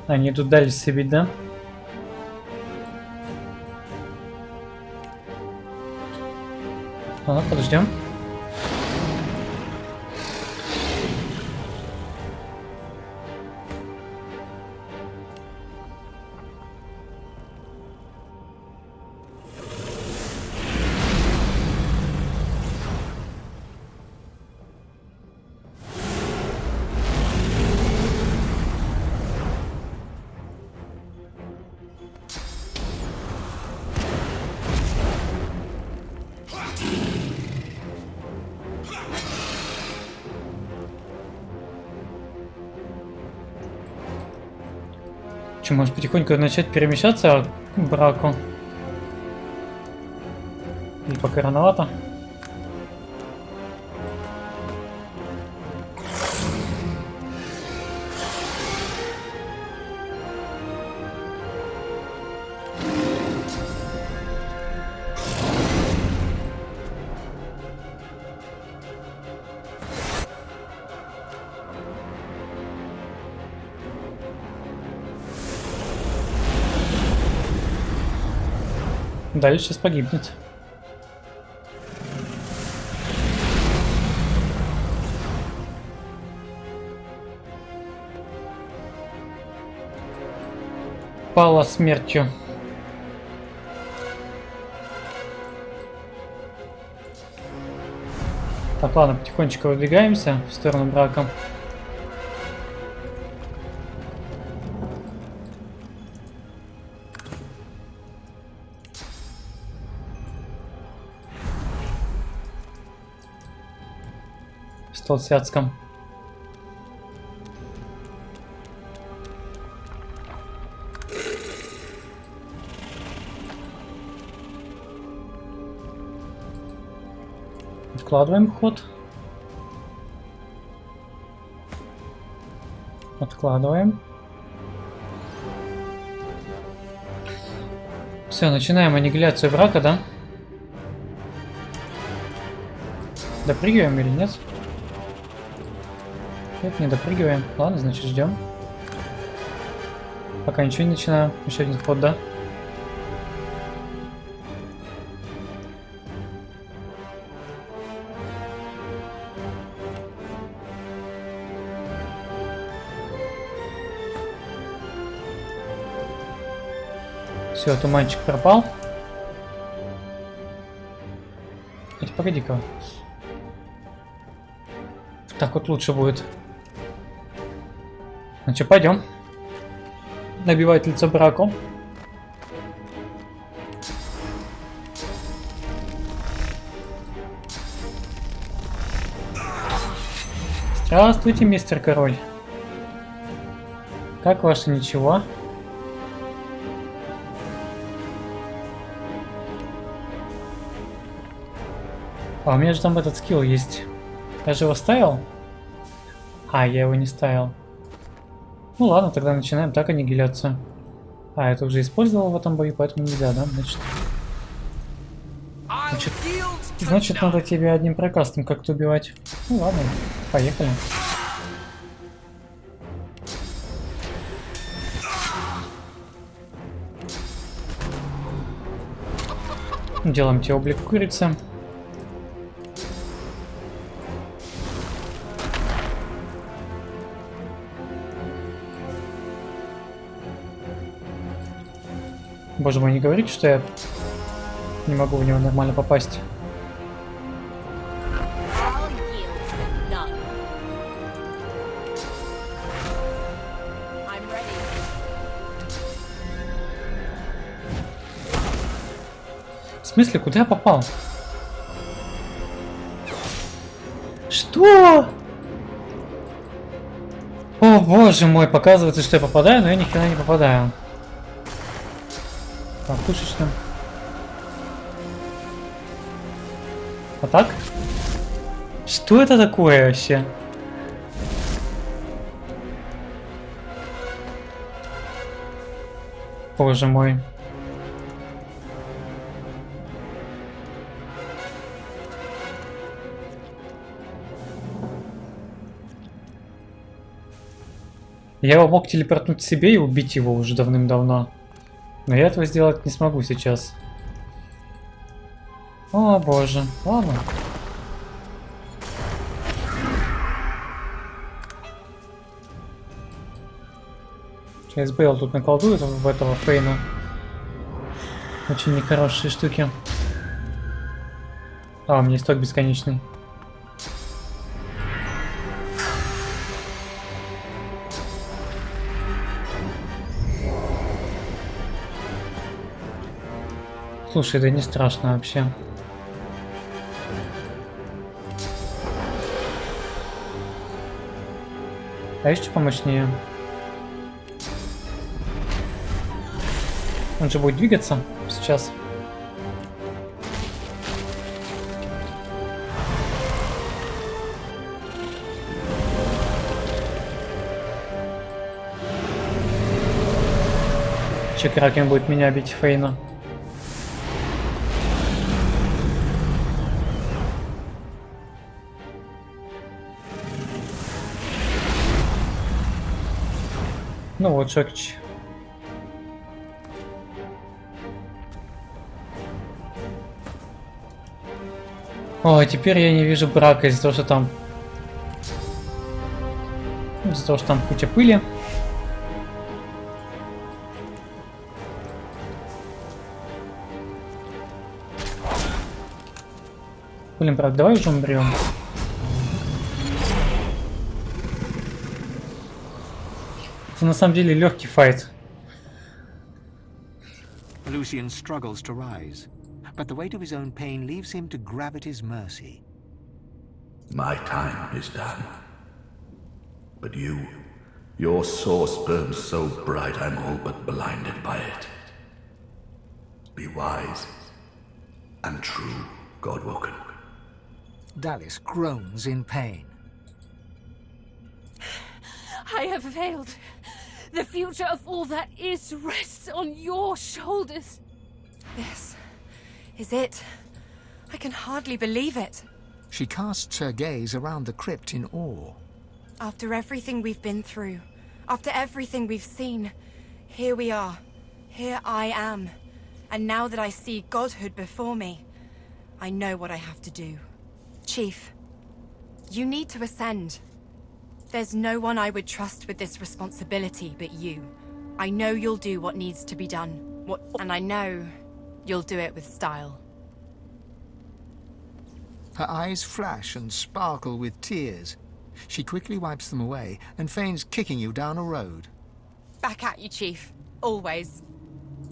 Они тут дали себе, да? Ладно, подождем. Че, может потихоньку начать перемещаться к Браку? Или пока рановато? Дальше сейчас погибнет. Пала смертью. Так, ладно, потихонечку выдвигаемся в сторону Брака. В Толсяцком. Откладываем ход. Откладываем. Все, начинаем аннигиляцию брака, да? Допрыгиваем или нет? Нет, не допрыгиваем. Ладно, значит ждем. Пока ничего не начинаем. Еще один ход, да? Все, туманчик пропал. Хоть погоди-ка. Так вот лучше будет. Значит, пойдем. Набивать лицо браку. Здравствуйте, мистер король. Как ваше ничего? А у меня же там этот скилл есть. Я же его ставил? А, я его не ставил. Ну ладно, тогда начинаем так аннигиляцию. А, это уже использовал в этом бою, поэтому нельзя, да? Значит, надо тебя одним прокастом как-то убивать. Ну ладно, поехали. Делаем тебе облик курицы. Боже мой, не говорите, что я не могу в него нормально попасть. В смысле, куда я попал? Что? О боже мой, показывается, что я попадаю, но я ни хрена не попадаю. По пушечным. А так? Что это такое вообще? Боже мой. Я его мог телепортнуть себе и убить его уже давным-давно. Но я этого сделать не смогу сейчас. О боже, ладно. Сейчас Бейл тут наколдует в этого Фейна. Очень нехорошие штуки. А, у меня исток бесконечный. Слушай, это не страшно вообще. А есть что помощнее? Он же будет двигаться сейчас. Че, Кракен будет меня бить, Фейна? Ну вот, Шокич. О, теперь я не вижу брака из-за того, что там... Из-за того, что там куча пыли. Блин, брат, давай уже умрем. Это на самом деле легкий файт.
Lucian struggles to rise, but the weight of his own pain leaves him to gravity's mercy.
My time is done. But your source burns so bright I'm all but blinded by it. Be wise and true, Godwoken.
Dallas groans in pain.
I have failed. The future of all that is rests on your shoulders.
This is it. I can hardly believe it.
She casts her gaze around the crypt in awe.
After everything we've been through, after everything we've seen, here we are. Here I am. And now that I see godhood before me, I know what I have to do. Chief, you need to ascend. There's no one I would trust with this responsibility but you. I know you'll do what needs to be done. And I know you'll do it with style.
Her eyes flash and sparkle with tears. She quickly wipes them away and feigns kicking you down a road.
Back at you, Chief. Always.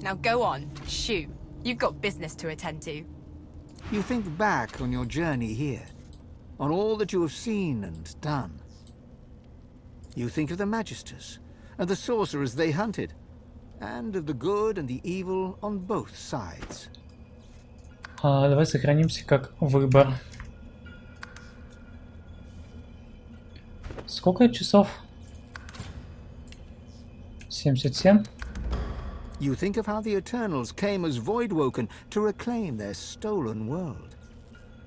Now go on, shoot. You've got business to attend to.
You think back on your journey here, on all that you have seen and done. You think of the Magisters, and the sorcerers they hunted, and of the good and the evil on both sides.
Давай сохранимся как выбор. Сколько часов? 77.
You think of how the Eternals came as Voidwoken to reclaim their stolen world.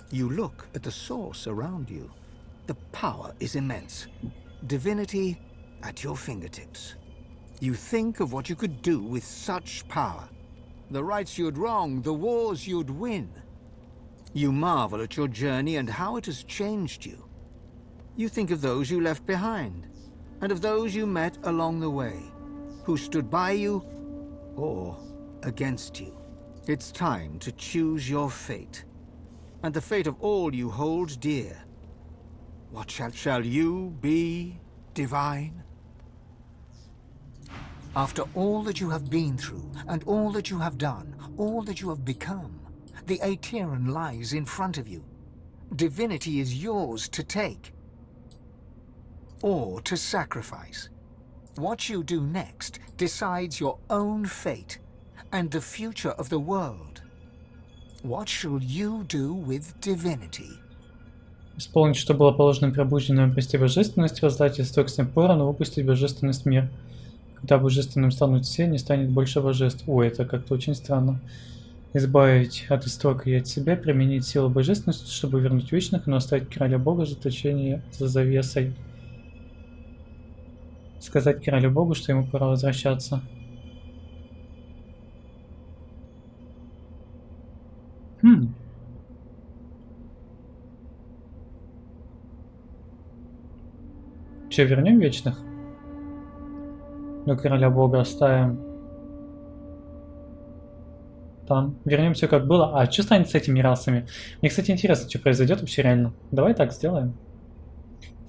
You look at the source around you. The power is immense. Divinity at your fingertips. You think of what you could do with such power. The rights you'd wrong, the wars you'd win. You marvel at your journey and how it has changed you. You think of those you left behind, and of those you met along the way, who stood by you or against you. It's time to choose your fate, and the fate of all you hold dear. What shall you be, divine? After all that you have been through, and all that you have done, all that you have become, the Aeteran lies in front of you. Divinity is yours to take, or to sacrifice. What you do next decides your own fate and the future of the world. What shall you do with divinity?
Исполнить, что было положено пробужденным, обрести божественность, воздать истоксным поровну, выпустить божественность в мир. Когда божественным станут все, не станет больше божеств. Ой, это как-то очень странно. Избавить от истока и от себя, применить силу божественности, чтобы вернуть вечных, но оставить короля Бога в заточении за завесой. Сказать королю Богу, что ему пора возвращаться. Че, вернем вечных? Но короля Бога оставим там. Вернем все как было. А что станет с этими расами? Мне, кстати, интересно, что произойдет вообще реально. Давай так сделаем.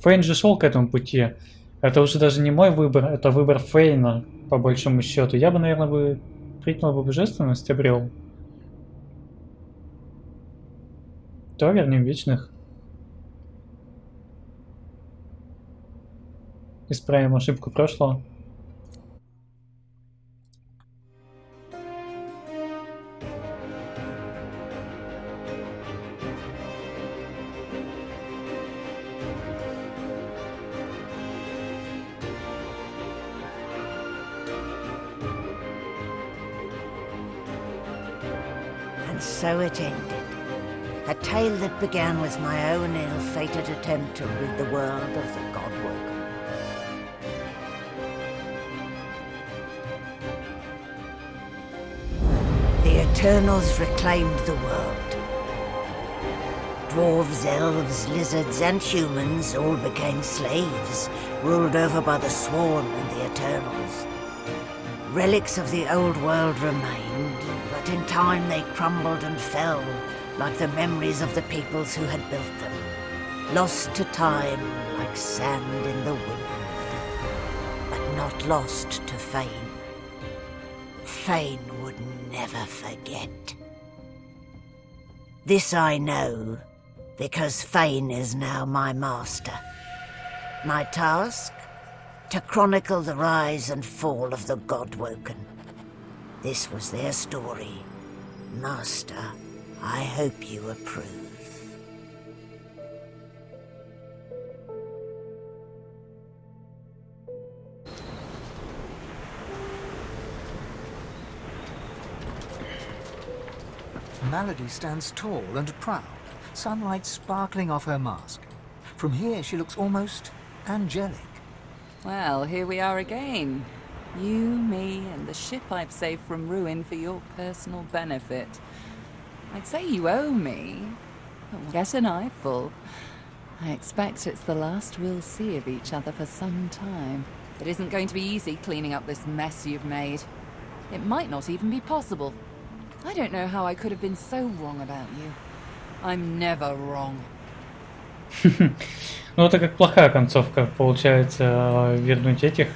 Фейн же шел к этому пути. Это уже даже не мой выбор, это выбор Фейна, по большому счету. Я бы, наверное, принял бы божественность, обрел. То вернем вечных. Исправим ошибку прошлого.
And so it ended. A tale that began with my own ill-fated attempt to rid the world of the Godwoken. The Eternals reclaimed the world. Dwarves, elves, lizards, and humans all became slaves, ruled over by the Swarm and the Eternals. Relics of the old world remained, but in time they crumbled and fell, like the memories of the peoples who had built them, lost to time like sand in the wind, but not lost to Fane. Fane would never forget. This I know, because Fane is now my master. My task? To chronicle the rise and fall of the Godwoken. This was their story. Master, I hope you approve.
Malady stands tall and proud, sunlight sparkling off her mask. From here she looks almost angelic.
Well, here we are again. You, me, and the ship I've saved from ruin for your personal benefit. I'd say you owe me, but get an eyeful. I expect it's the last we'll see of each other for some time. It isn't going to be easy cleaning up this mess you've made. It might not even be possible. I don't know how I could have been so wrong about you. I'm never wrong.
Ну, это как плохая концовка, получается, вернуть этих.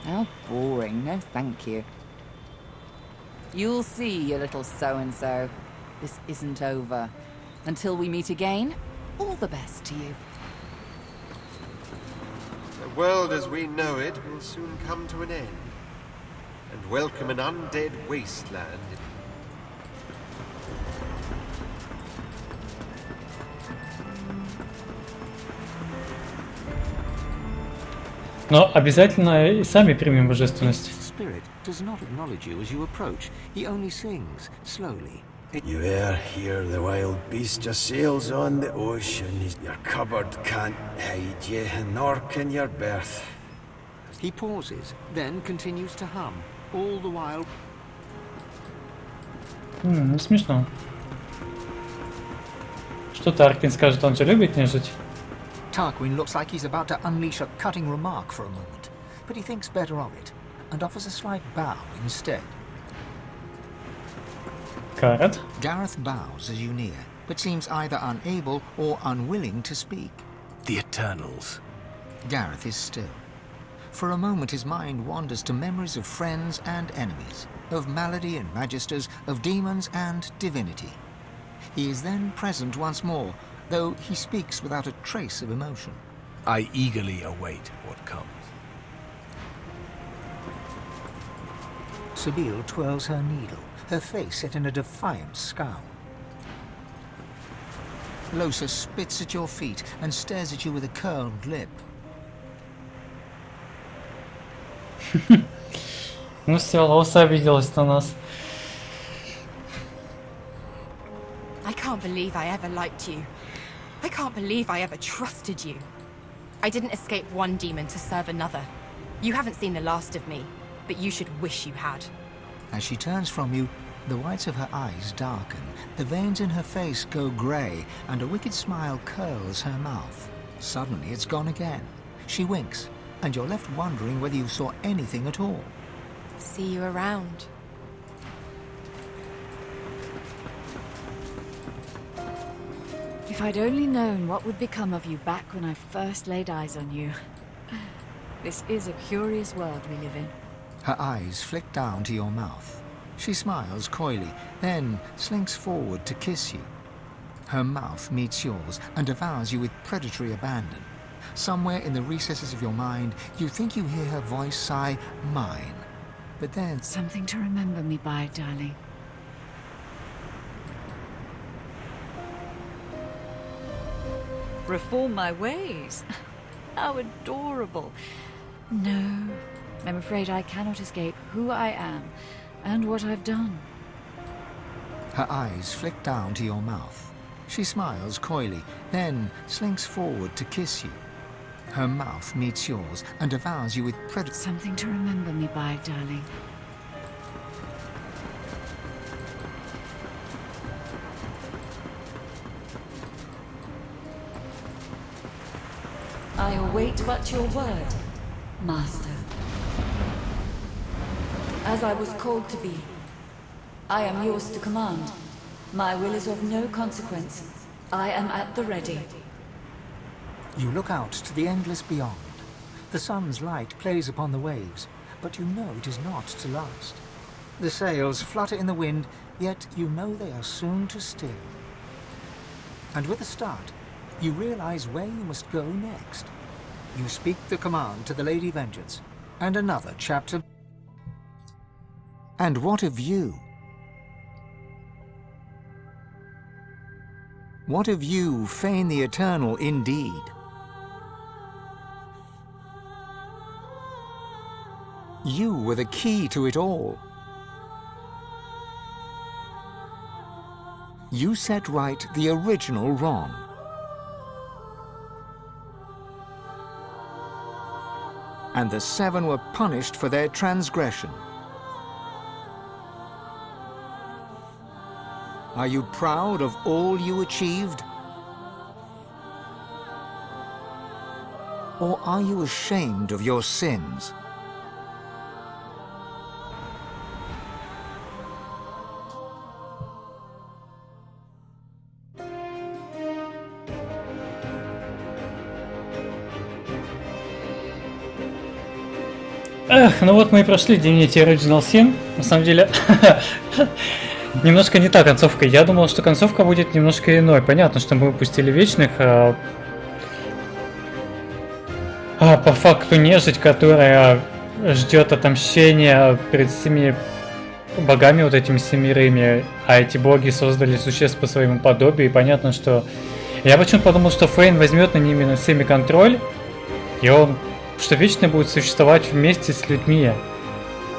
How boring, no thank you. You'll see, you little so-and-so. This isn't over. Until we meet again, all the best to you.
The world as we know it will soon come to an end, and welcome an undead wasteland.
Но обязательно и сами примем божественность.
Spirit does not acknowledge you as you approach. He only sings slowly.
You e'er hear the wild beast just sails on the ocean. Your cupboard can't hide you, nor can your berth.
He pauses, then continues to hum, all the while.
Ну смешно. Что Тарквин скажет, он же любит нежить.
Tarquin looks like he's about to unleash a cutting remark for a moment, but he thinks better of it and offers a slight bow instead.
Gareth?
Gareth bows as you near, but seems either unable or unwilling to speak.
The Eternals.
Gareth is still. For a moment his mind wanders to memories of friends and enemies, of Malady and Magisters, of demons and divinity. He is then present once more, though he speaks without a trace of emotion.
I eagerly await what comes.
Sabine twirls her needle, her face set in a defiant scowl. Losa spits at your feet and stares at you with a curled lip.
Ну все, Лоса обиделась на нас.
I can't believe I ever liked you. I can't believe I ever trusted you. I didn't escape one demon to serve another. You haven't seen the last of me, but you should wish you had.
As she turns from you, the whites of her eyes darken, the veins in her face go grey, and a wicked smile curls her mouth. Suddenly it's gone again. She winks, and you're left wondering whether you saw anything at all.
See you around.
If I'd only known what would become of you back when I first laid eyes on you. This is a curious world we live in.
Her eyes flick down to your mouth. She smiles coyly, then slinks forward to kiss you. Her mouth meets yours and devours you with predatory abandon. Somewhere in the recesses of your mind, you think you hear her voice sigh, "Mine." But then...
Something to remember me by, darling. Reform my ways? How adorable. No, I'm afraid I cannot escape who I am and what I've done.
Her eyes flick down to your mouth. She smiles coyly, then slinks forward to kiss you. Her mouth meets yours and devours you with
Something to remember me by, darling. I await but your word, Master. As I was called to be, I am yours to command. My will is of no consequence. I am at the ready.
You look out to the endless beyond. The sun's light plays upon the waves, but you know it is not to last. The sails flutter in the wind, yet you know they are soon to still. And with a start, you realize where you must go next. You speak the command to the Lady Vengeance, and another chapter. And what of you? What of you, Fane the Eternal indeed? You were the key to it all.
You set right the original wrong. And the 7 were punished for their transgression. Are you proud of all you achieved? Or are you ashamed of your sins?
Эх, ну вот мы и прошли Divinity Original Sin. На самом деле, немножко не та концовка. Я думал, что концовка будет немножко иной. Понятно, что мы выпустили вечных. По факту нежить, которая ждет отомщения перед всеми богами, вот этими семерыми. А эти боги создали существ по своему подобию. И понятно, что... Я почему-то подумал, что Фейн возьмет над ними над всеми контроль. И он... что вечно будет существовать вместе с людьми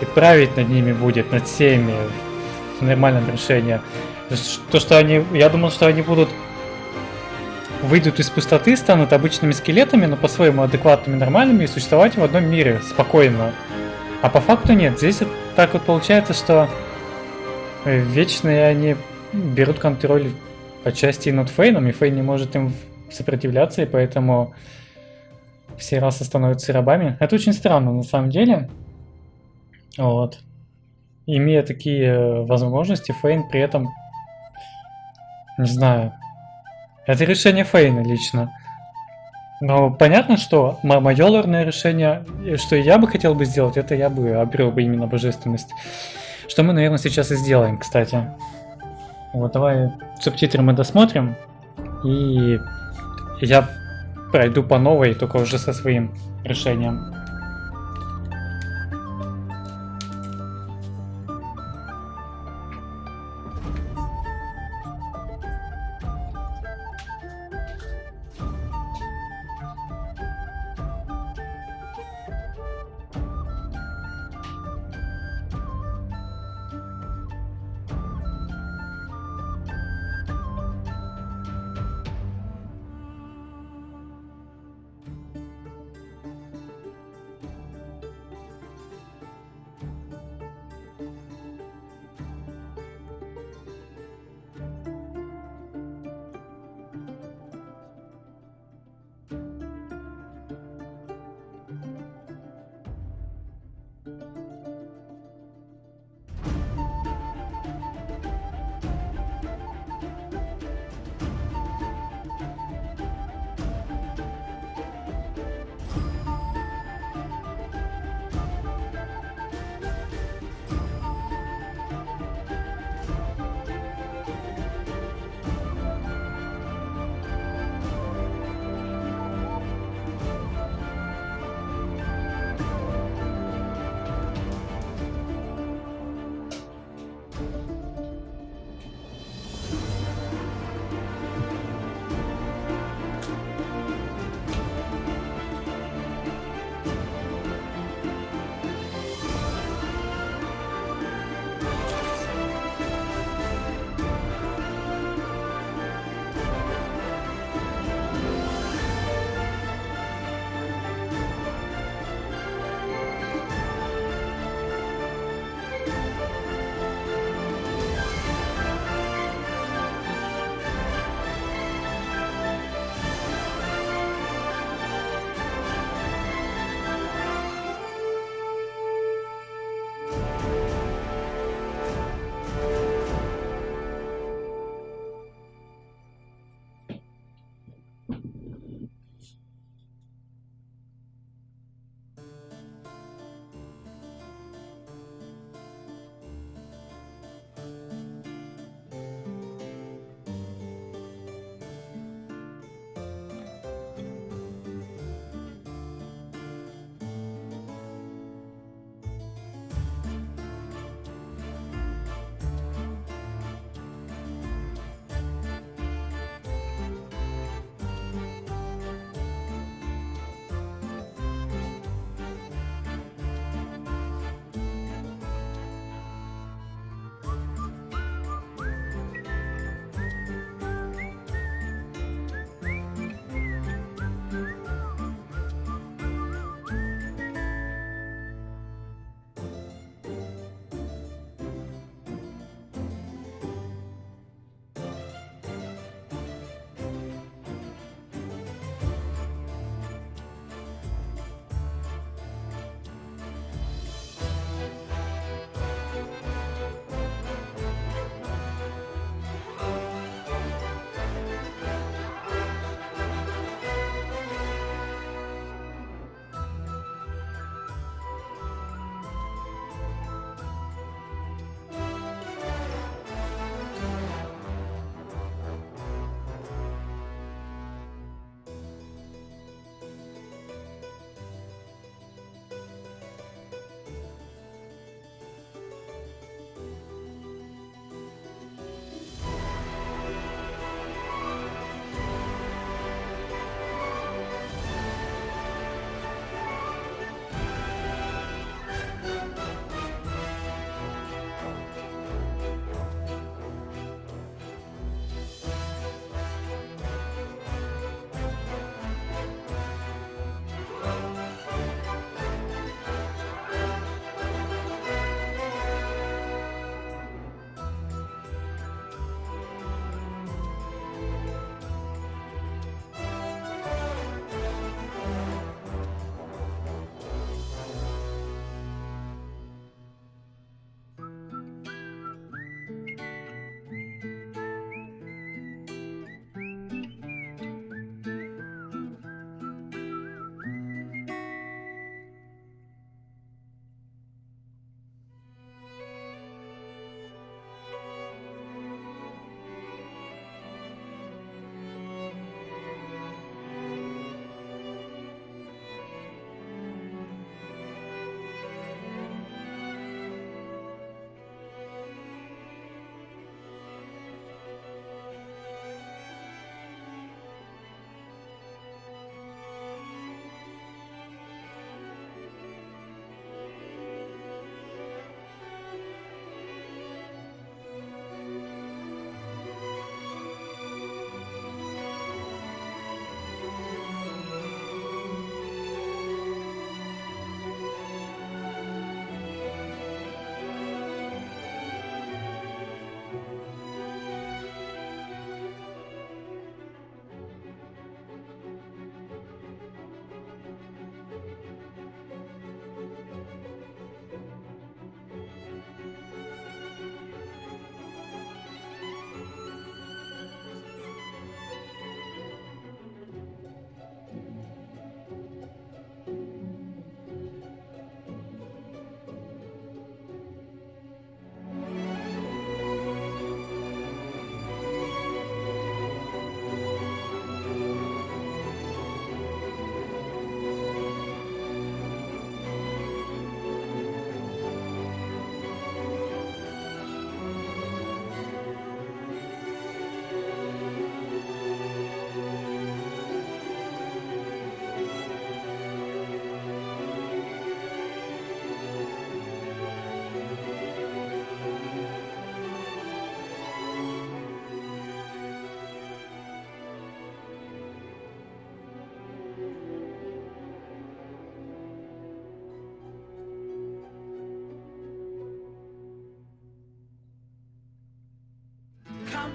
и править над ними будет, над всеми в нормальном решении. То, что они, я думал, что они выйдут из пустоты, станут обычными скелетами, но по-своему адекватными, нормальными и существовать в одном мире спокойно. А по факту нет. Здесь вот так вот получается, что вечные они берут контроль по части над Фейном, и Фейн не может им сопротивляться, и поэтому все расы становятся рабами. Это очень странно на самом деле. Вот. Имея такие возможности, Фейн при этом... Не знаю. Это решение Фейна лично. Но понятно, что мое лорное решение, что я бы хотел бы сделать, это я бы обрел бы именно божественность. Что мы, наверное, сейчас и сделаем, кстати. Вот, давай субтитры мы досмотрим. И я пройду по новой, только уже со своим решением.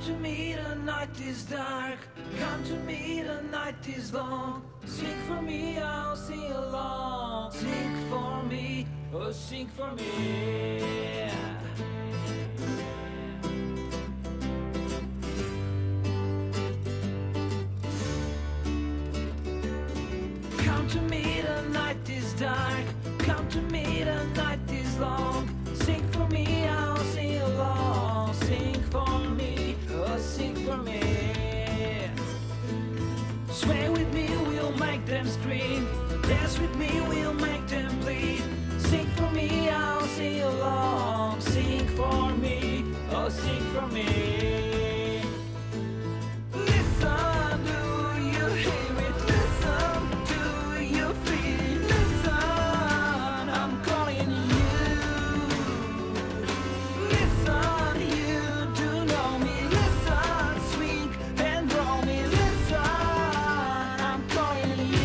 to me, the night is dark. Come to me, the night is long. Sing for me, I'll sing along. Sing for me, oh sing for me. Come to me, the night is dark. Come to me, the night is long. Sing for me, I'll sing along. Sing for me, oh sing for me. Sway with me, we'll make them scream. Dance with me, we'll make them bleed. Sing for me, I'll sing along. Sing for me, oh sing for me. Listen, do you hear it? Listen, do you feel it? Listen, I'm calling you. Listen, you do know me. Listen, swing and roll me. Listen, I'm calling you.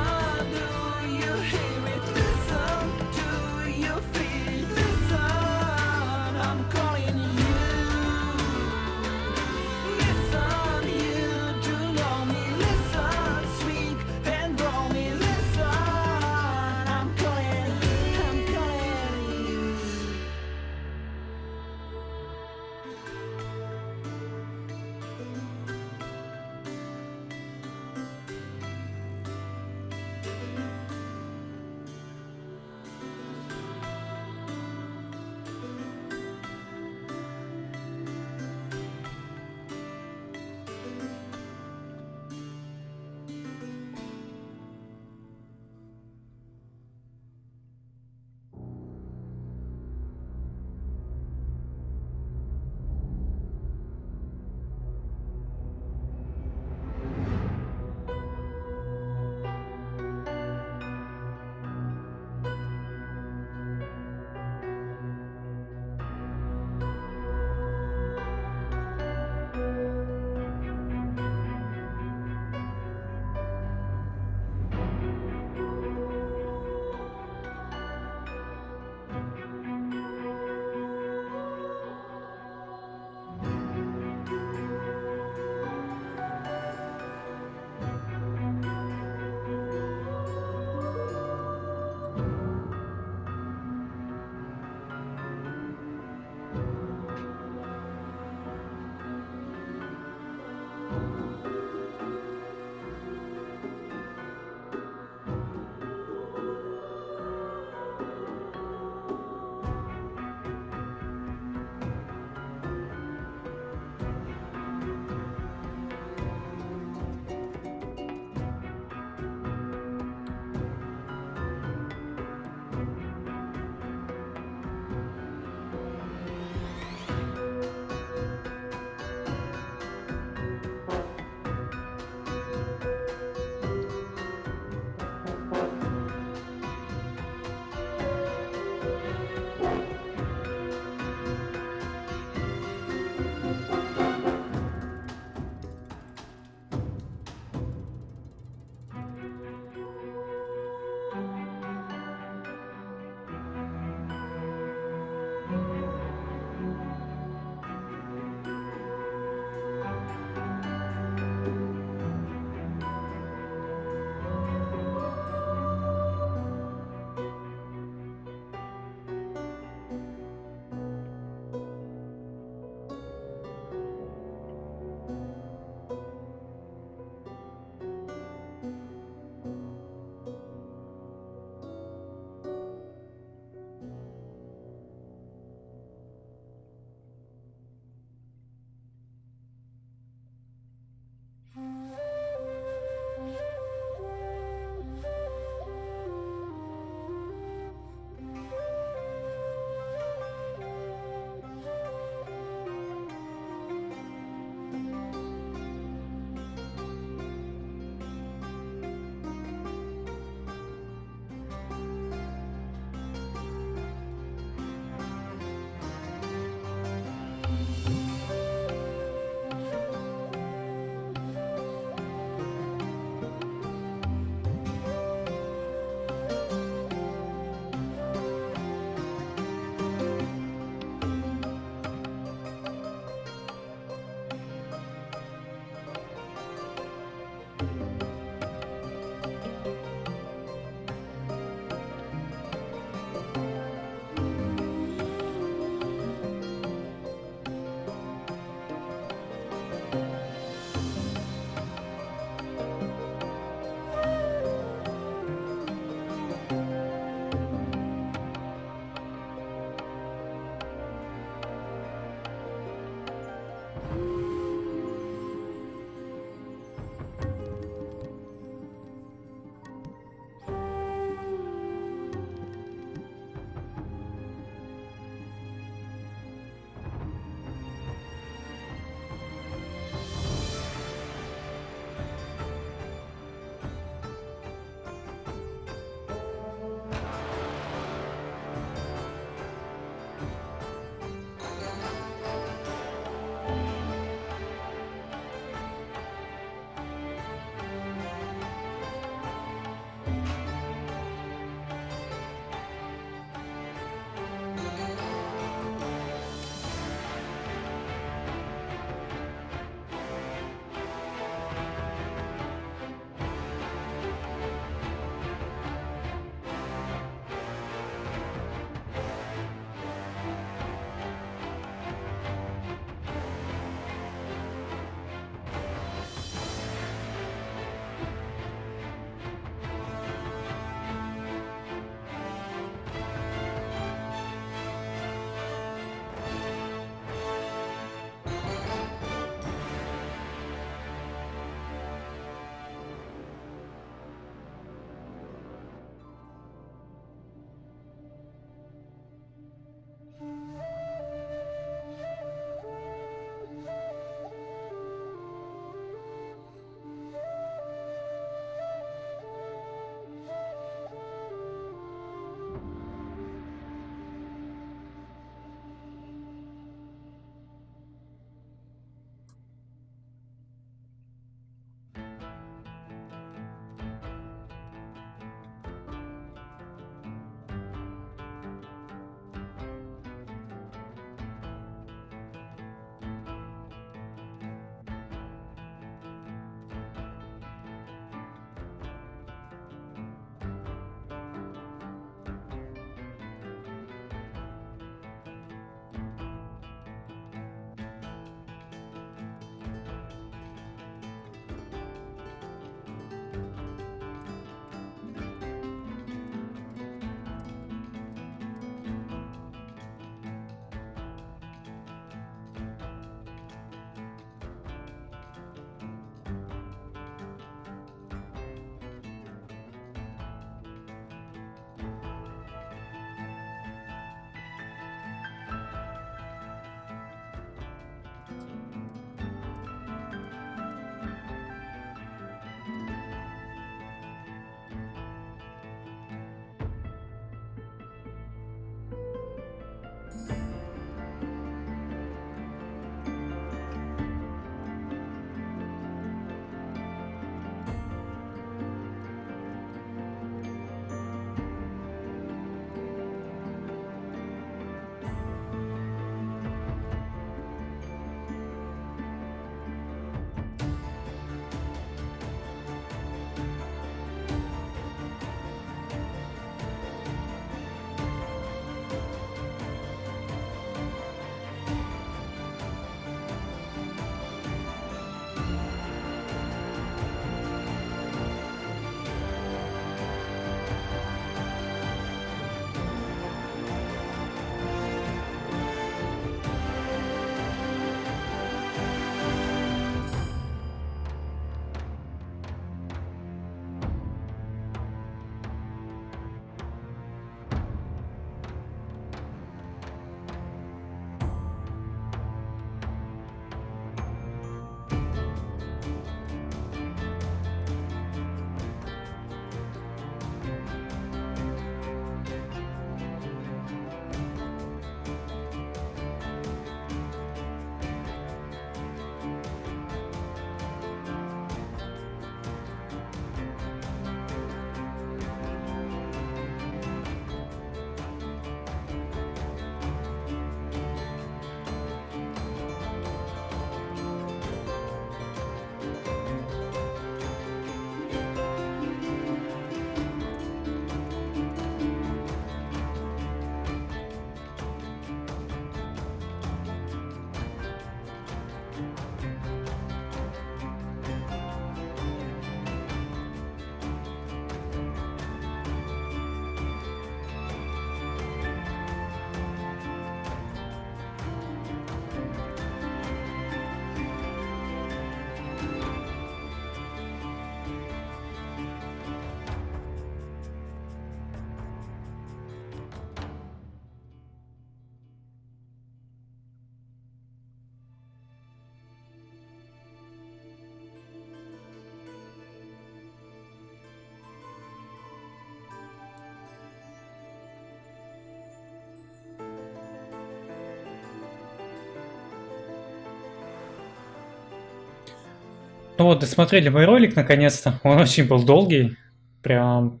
Ну вот, досмотрели мой ролик наконец-то. Он очень был долгий. Прям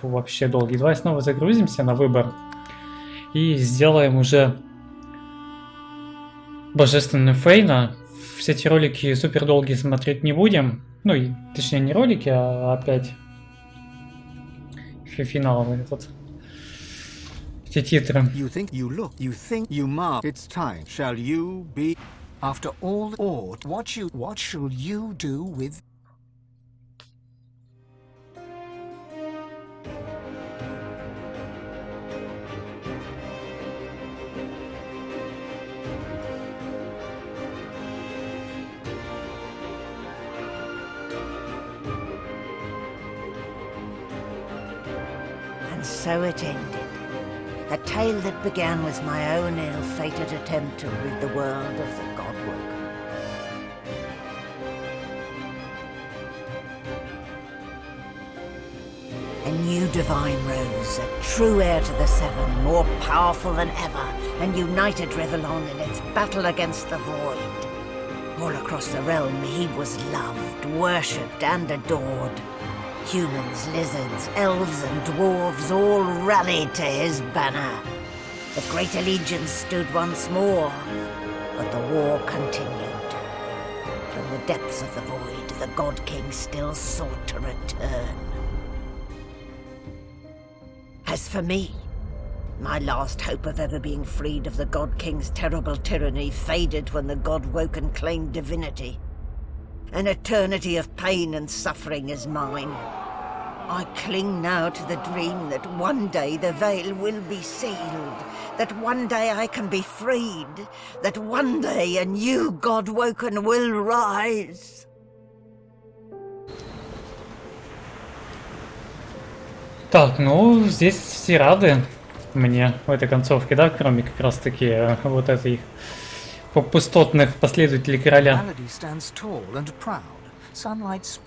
вообще долгий. Давай снова загрузимся на выбор. И сделаем уже божественную Фейна. Все эти ролики супер долгие смотреть не будем. Ну, и, точнее, не ролики, а опять финал этот. Эти титры.
You think you look, you think you mark. It's time. Shall you be after all or what shall you do with
And so it ended. A tale that began with my own ill-fated attempt to rid the world of the God-woken. A new divine rose, a true heir to the Seven, more powerful than ever, and united Rivellon in its battle against the void. All across the realm he was loved, worshipped and adored. Humans, lizards, elves and dwarves all rallied to his banner. The great allegiance stood once more, but the war continued. From the depths of the void, the God King still sought to return. As for me, my last hope of ever being freed of the God King's terrible tyranny faded when the God-woken claimed divinity. An eternity of pain and suffering is mine. I cling now to the dream that one day the veil will be sealed, that one day I can be freed, that one day a new God-woken will rise.
Так, ну, здесь все рады мне в этой концовке, да, кроме как раз таки вот этих пустотных последователей короля.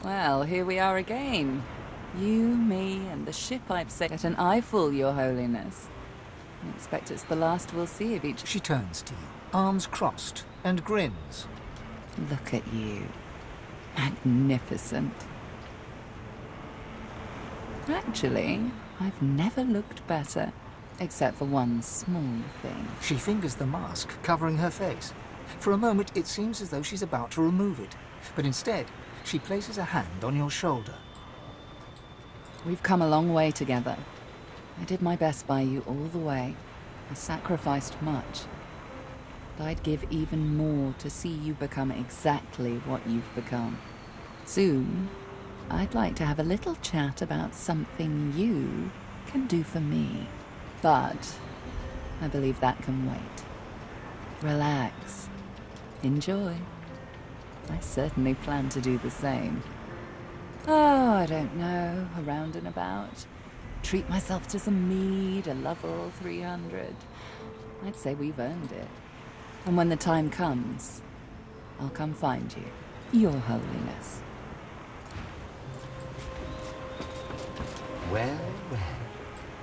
Well, here we are again. You, me, and the ship I've set an eyeful, Your Holiness. I expect it's the last we'll see of each.
She turns to you, arms crossed, and grins.
Look at you. Magnificent. Actually, I've never looked better, except for one small thing.
She fingers the mask, covering her face. For a moment, it seems as though she's about to remove it, but instead, she places a hand on your shoulder.
We've come a long way together. I did my best by you all the way. I sacrificed much. But I'd give even more to see you become exactly what you've become. Soon, I'd like to have a little chat about something you can do for me. But I believe that can wait. Relax. Enjoy. I certainly plan to do the same. Oh, I don't know, around and about. Treat myself to some mead, a level 300. I'd say we've earned it. And when the time comes, I'll come find you, Your Holiness.
Well, well.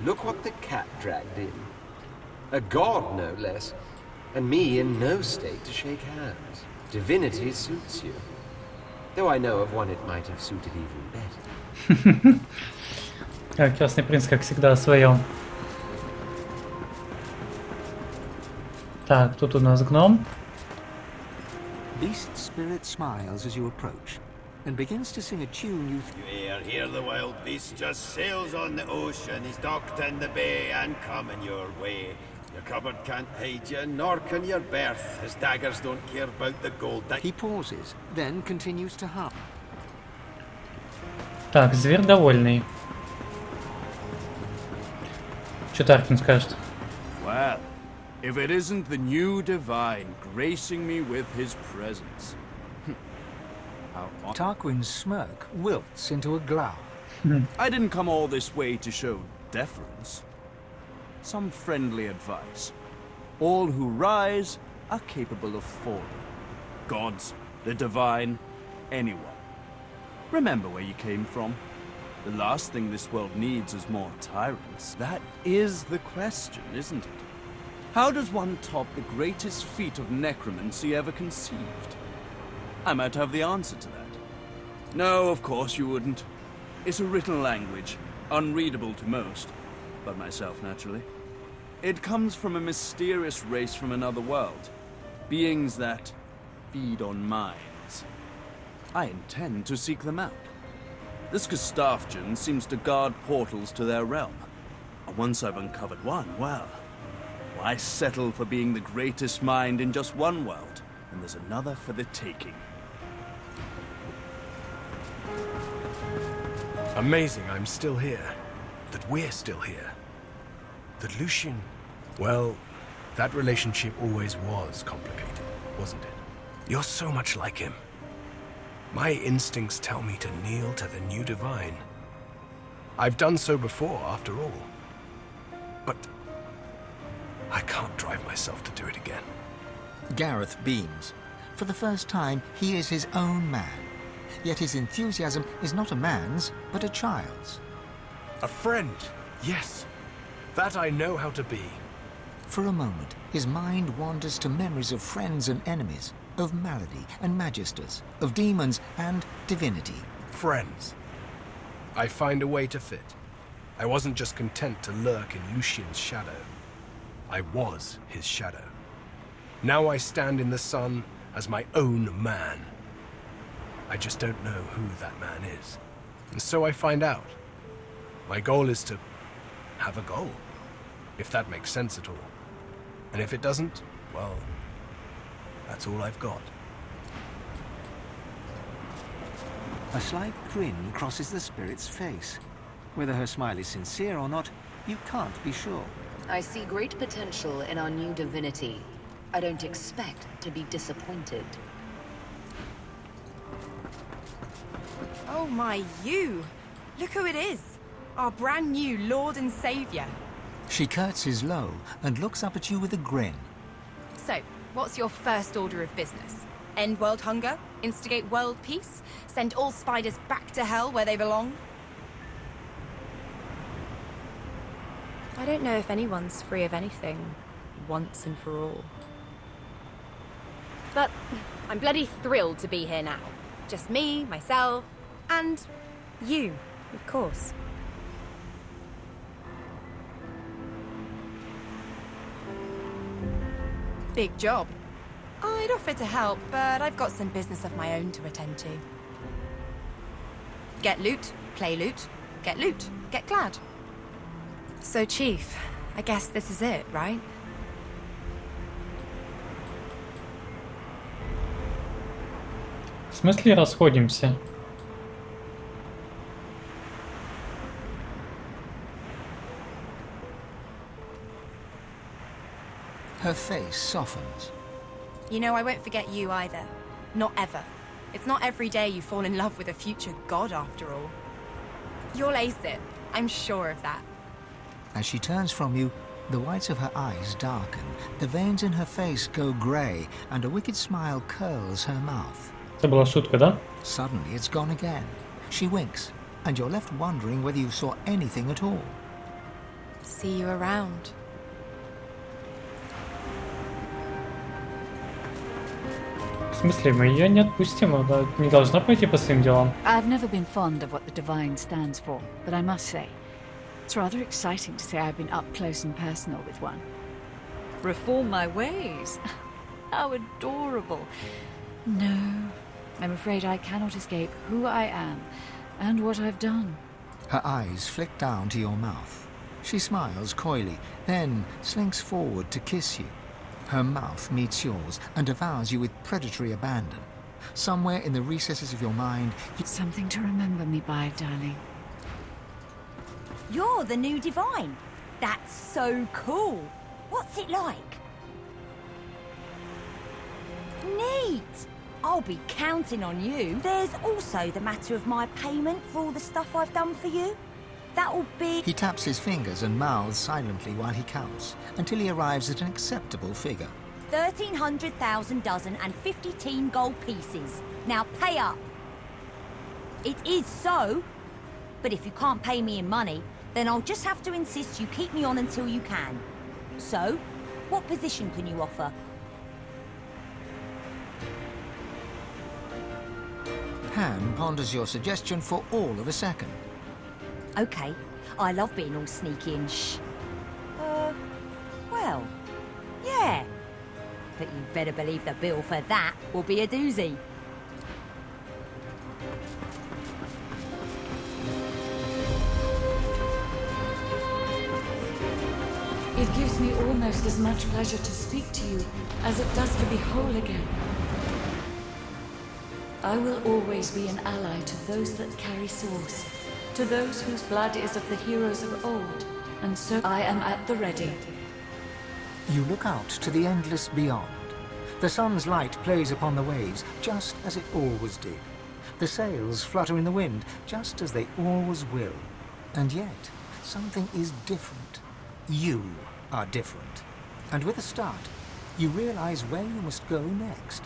Look what the cat dragged in. A god, no less. And me in no state to shake hands. Divinity suits you. Though I know of one it might have suited even better.
Красный принц, как всегда, своем. Так, тут у нас гном.
Beast Spirit smiles as you approach and begins to sing a tune you
Hear the wild beast just sails on the ocean. He's docked in the bay and coming your way. Your cupboard can't hide you, nor can your berth. His daggers don't care about the gold.
He pauses, then continues to hum.
Так, зверь довольный. Что Таркин скажет?
Well, if it isn't the new divine gracing me with his presence.
Tarquin's smirk wilts into a glow.
I didn't come all this way to show deference. Some friendly advice. All who rise are capable of falling. Gods, the divine, anyone. Remember where you came from. The last thing this world needs is more tyrants. That is the question, isn't it? How does one top the greatest feat of necromancy ever conceived? I might have the answer to that. No, of course you wouldn't. It's a written language, unreadable to most, but myself naturally. It comes from a mysterious race from another world, beings that feed on minds. I intend to seek them out. This Gustafjan seems to guard portals to their realm. And once I've uncovered one, well, why settle for being the greatest mind in just one world, when there's another for the taking?
Amazing I'm still here. That we're still here. That Lucian... Well, that relationship always was complicated, wasn't it? You're so much like him. My instincts tell me to kneel to the new divine. I've done so before, after all. But I can't drive myself to do it again.
Gareth beams. For the first time, he is his own man. Yet his enthusiasm is not a man's, but a child's.
A friend, yes. That I know how to be.
For a moment, his mind wanders to memories of friends and enemies, of malady and magisters, of demons and divinity.
Friends. I find a way to fit. I wasn't just content to lurk in Lucian's shadow. I was his shadow. Now I stand in the sun as my own man. I just don't know who that man is. And so I find out. My goal is to have a goal, if that makes sense at all. And if it doesn't, well, that's all I've got.
A slight grin crosses the spirit's face. Whether her smile is sincere or not, you can't be sure.
I see great potential in our new divinity. I don't expect to be disappointed.
Oh my, you! Look who it is! Our brand new Lord and Saviour.
She curtsies low and looks up at you with a grin.
So, what's your first order of business? End world hunger? Instigate world peace? Send all spiders back to hell where they belong? I don't know if anyone's free of anything, once and for all. But I'm bloody thrilled to be here now. Just me, myself, and you, of course. Big job. I'd offer to help, but I've got some business of my own to attend to. Get loot, play loot, get loot, get glad. So, Chief, I guess this is it, right?
В смысле расходимся?
Her face softens.
You know, I won't forget you either. Not ever. It's not every day you fall in love with a future god, after all. You'll ace it. I'm sure of that.
As she turns from you, the whites of her eyes darken, the veins in her face go grey, and a wicked smile curls her mouth.
Это была шутка, да?
Suddenly it's gone again. She winks, and you're left wondering whether you saw anything at all.
See you around.
В смысле, мы ее не отпустим, она не должна пойти по своим делам.
I've never been fond of what the Divine stands for, but I must say, it's rather exciting to say I've been up close and personal with one. Reform my ways? How adorable. No, I'm afraid I cannot escape who I am and what I've done.
Her eyes flick down to your mouth. She smiles coyly, then slinks forward to kiss you. Her mouth meets yours and devours you with predatory abandon. Somewhere in the recesses of your mind...
Something to remember me by, darling.
You're the new divine. That's so cool. What's it like? Neat. I'll be counting on you. There's also the matter of my payment for all the stuff I've done for you. That'll be...
He taps his fingers and mouths silently while he counts, until he arrives at an acceptable figure.
1,300,000 dozen and 50 teen gold pieces. Now pay up. It is so. But if you can't pay me in money, then I'll just have to insist you keep me on until you can. So, what position can you offer?
Han ponders your suggestion for all of a second.
Okay, I love being all sneaky and well, yeah. But you better believe the bill for that will be a doozy.
It gives me almost as much pleasure to speak to you as it does to be whole again. I will always be an ally to those that carry swords, to those whose blood is of the heroes of old, and so I am at the ready.
You look out to the endless beyond. The sun's light plays upon the waves, just as it always did. The sails flutter in the wind, just as they always will. And yet, something is different. You are different. And with a start, you realize where you must go next.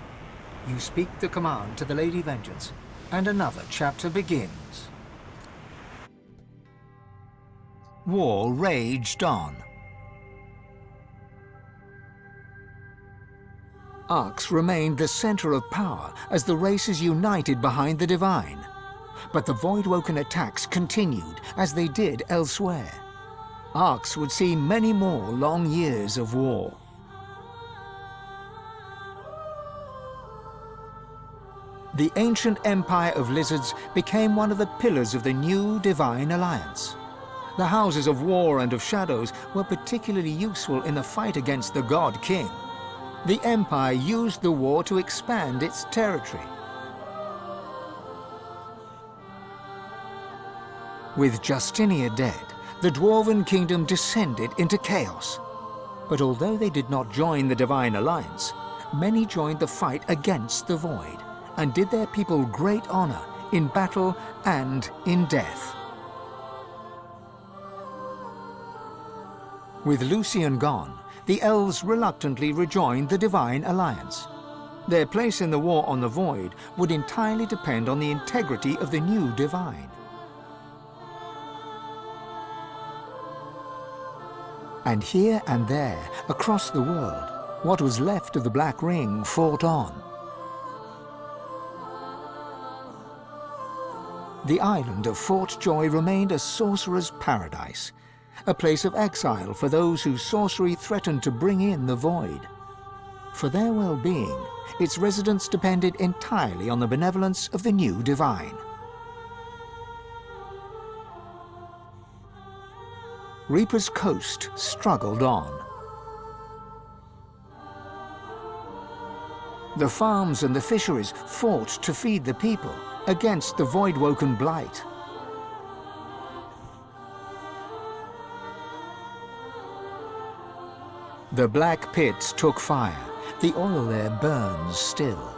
You speak the command to the Lady Vengeance, and another chapter begins. War raged on. Arx remained the center of power as the races united behind the Divine. But the Voidwoken attacks continued as they did elsewhere. Arx would see many more long years of war. The ancient empire of lizards became one of the pillars of the new Divine Alliance. The houses of war and of shadows were particularly useful in the fight against the God King. The Empire used the war to expand its territory. With Justinia dead, the Dwarven Kingdom descended into chaos. But although they did not join the Divine Alliance, many joined the fight against the Void, and did their people great honor in battle and in death. With Lucian gone, the elves reluctantly rejoined the Divine Alliance. Their place in the war on the Void would entirely depend on the integrity of the new Divine. And here and there, across the world, what was left of the Black Ring fought on. The island of Fort Joy remained a sorcerer's paradise, a place of exile for those whose sorcery threatened to bring in the Void. For their well-being, its residents depended entirely on the benevolence of the new Divine. Reaper's Coast struggled on. The farms and the fisheries fought to feed the people against the Voidwoken blight. The black pits took fire. The oil there burns still.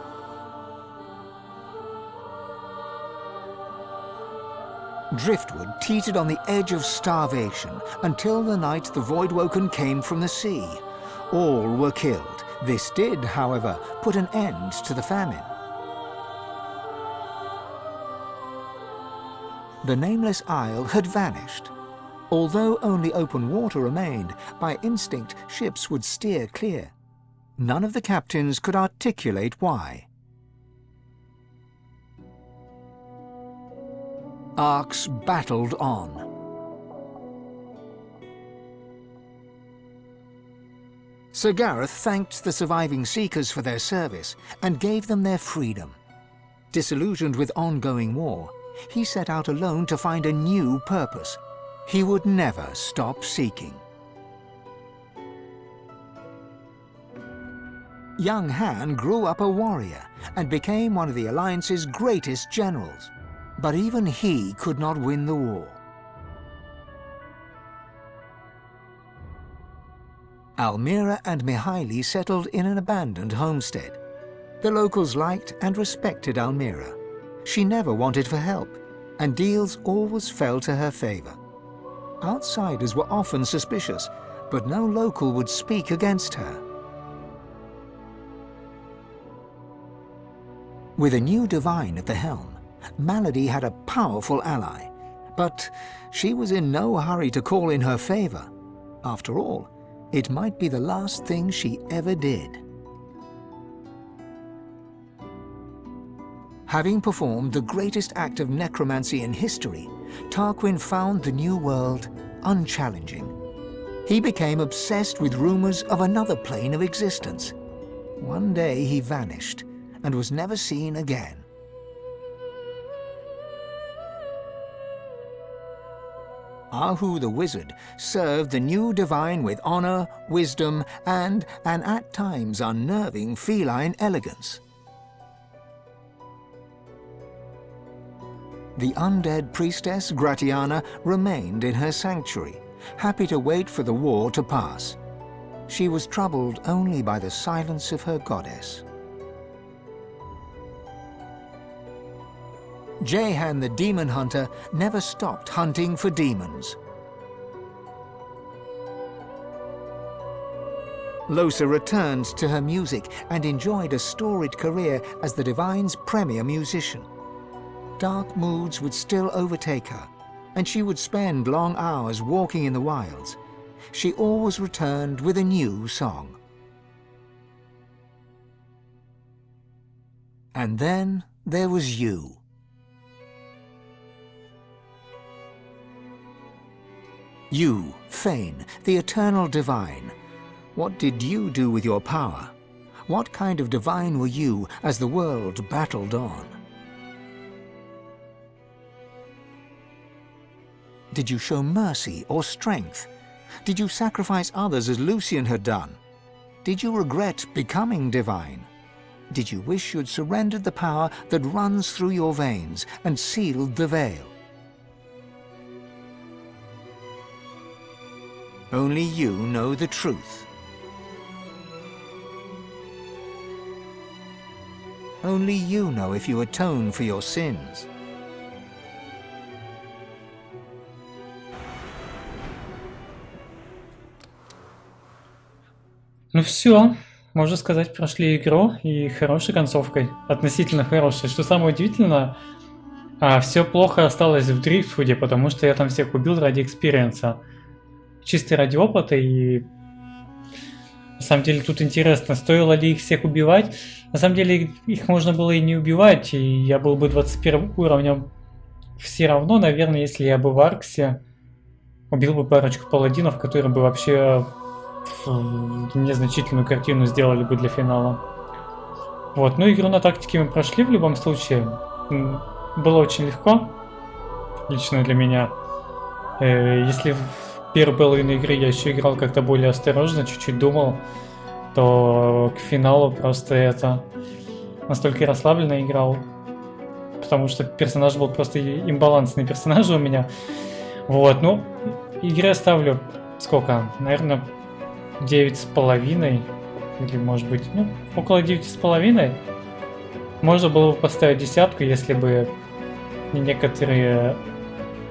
Driftwood teetered on the edge of starvation until the night the Voidwoken came from the sea. All were killed. This did, however, put an end to the famine. The nameless isle had vanished. Although only open water remained, by instinct ships would steer clear. None of the captains could articulate why. Arx battled on. Sir Gareth thanked the surviving Seekers for their service and gave them their freedom. Disillusioned with ongoing war, he set out alone to find a new purpose. He would never stop seeking. Young Han grew up a warrior and became one of the Alliance's greatest generals. But even he could not win the war. Almira and Mihaili settled in an abandoned homestead. The locals liked and respected Almira. She never wanted for help, and deals always fell to her favor. Outsiders were often suspicious, but no local would speak against her. With a new Divine at the helm, Malady had a powerful ally, but she was in no hurry to call in her favor. After all, it might be the last thing she ever did. Having performed the greatest act of necromancy in history, Tarquin found the new world unchallenging. He became obsessed with rumors of another plane of existence. One day he vanished and was never seen again. Ahu the wizard served the new divine with honor, wisdom, and an at times unnerving feline elegance. The undead priestess Gratiana remained in her sanctuary, happy to wait for the war to pass. She was troubled only by the silence of her goddess. Jehan the demon hunter never stopped hunting for demons. Losa returned to her music and enjoyed a storied career as the Divine's premier musician. Dark moods would still overtake her, and she would spend long hours walking in the wilds. She always returned with a new song. And then there was you. You, Fane, the eternal divine. What did you do with your power? What kind of divine were you as the world battled on? Did you show mercy or strength? Did you sacrifice others as Lucian had done? Did you regret becoming divine? Did you wish you'd surrendered the power that runs through your veins and sealed the veil? Only you know the truth. Only you know if you atone for your sins.
Ну все, можно сказать, прошли игру и хорошей концовкой, относительно хорошей. Что самое удивительное, все плохо осталось в Дрифтвуде, потому что я там всех убил ради экспириенса. Чисто ради опыта, и на самом деле тут интересно, стоило ли их всех убивать. На самом деле их можно было и не убивать, и я был бы 21 уровнем все равно, наверное, если я бы в Арксе убил бы парочку паладинов, которые бы вообще незначительную картину сделали бы для финала. Вот, ну игру на тактике мы прошли в любом случае. Было очень легко, лично для меня. Если в первую половину игры я еще играл как-то более осторожно, чуть-чуть думал, то к финалу просто это настолько расслабленно играл, потому что персонаж был просто имбалансный персонаж у меня. Вот, ну, игре ставлю сколько? Наверное, 9,5, или может быть, ну, около 9,5. Можно было бы поставить 10, если бы не некоторые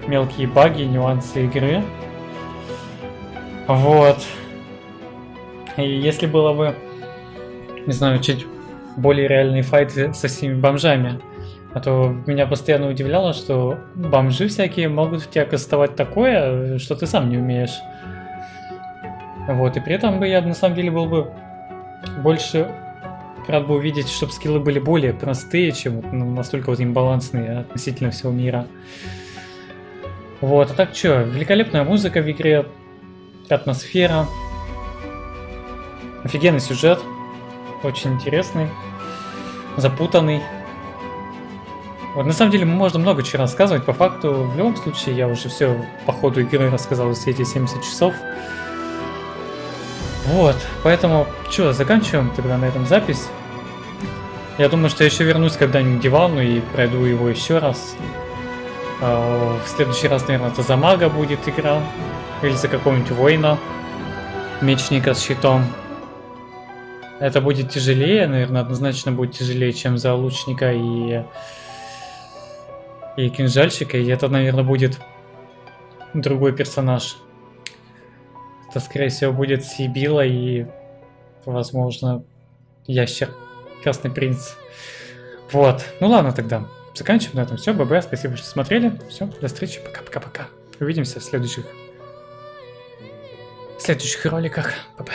мелкие баги, нюансы игры. Вот. И если было бы, не знаю, чуть более реальные файты со всеми бомжами. А то меня постоянно удивляло, что бомжи всякие могут в тебя кастовать такое, что ты сам не умеешь. Вот, и при этом бы я на самом деле был бы больше рад бы увидеть, чтобы скиллы были более простые, чем настолько вот имбалансные относительно всего мира. Вот, а так что, великолепная музыка в игре, атмосфера, офигенный сюжет, очень интересный, запутанный. Вот, на самом деле можно много чего рассказывать, по факту, в любом случае, я уже все по ходу игры рассказал все эти 70 часов. Вот, поэтому, что, заканчиваем тогда на этом запись. Я думаю, что я еще вернусь когда-нибудь к дивану и пройду его еще раз. В следующий раз, наверное, это за мага будет игра. Или за какого-нибудь воина, мечника с щитом. Это будет тяжелее, наверное, однозначно будет тяжелее, чем за лучника и кинжальщика. И это, наверное, будет другой персонаж. Это, скорее всего, будет Сибила и, возможно, ящер. Красный принц. Вот. Ну ладно тогда. Заканчиваем на этом. Все, ББ. Спасибо, что смотрели. Все, до встречи. Пока-пока-пока. Увидимся в следующих роликах. Пока.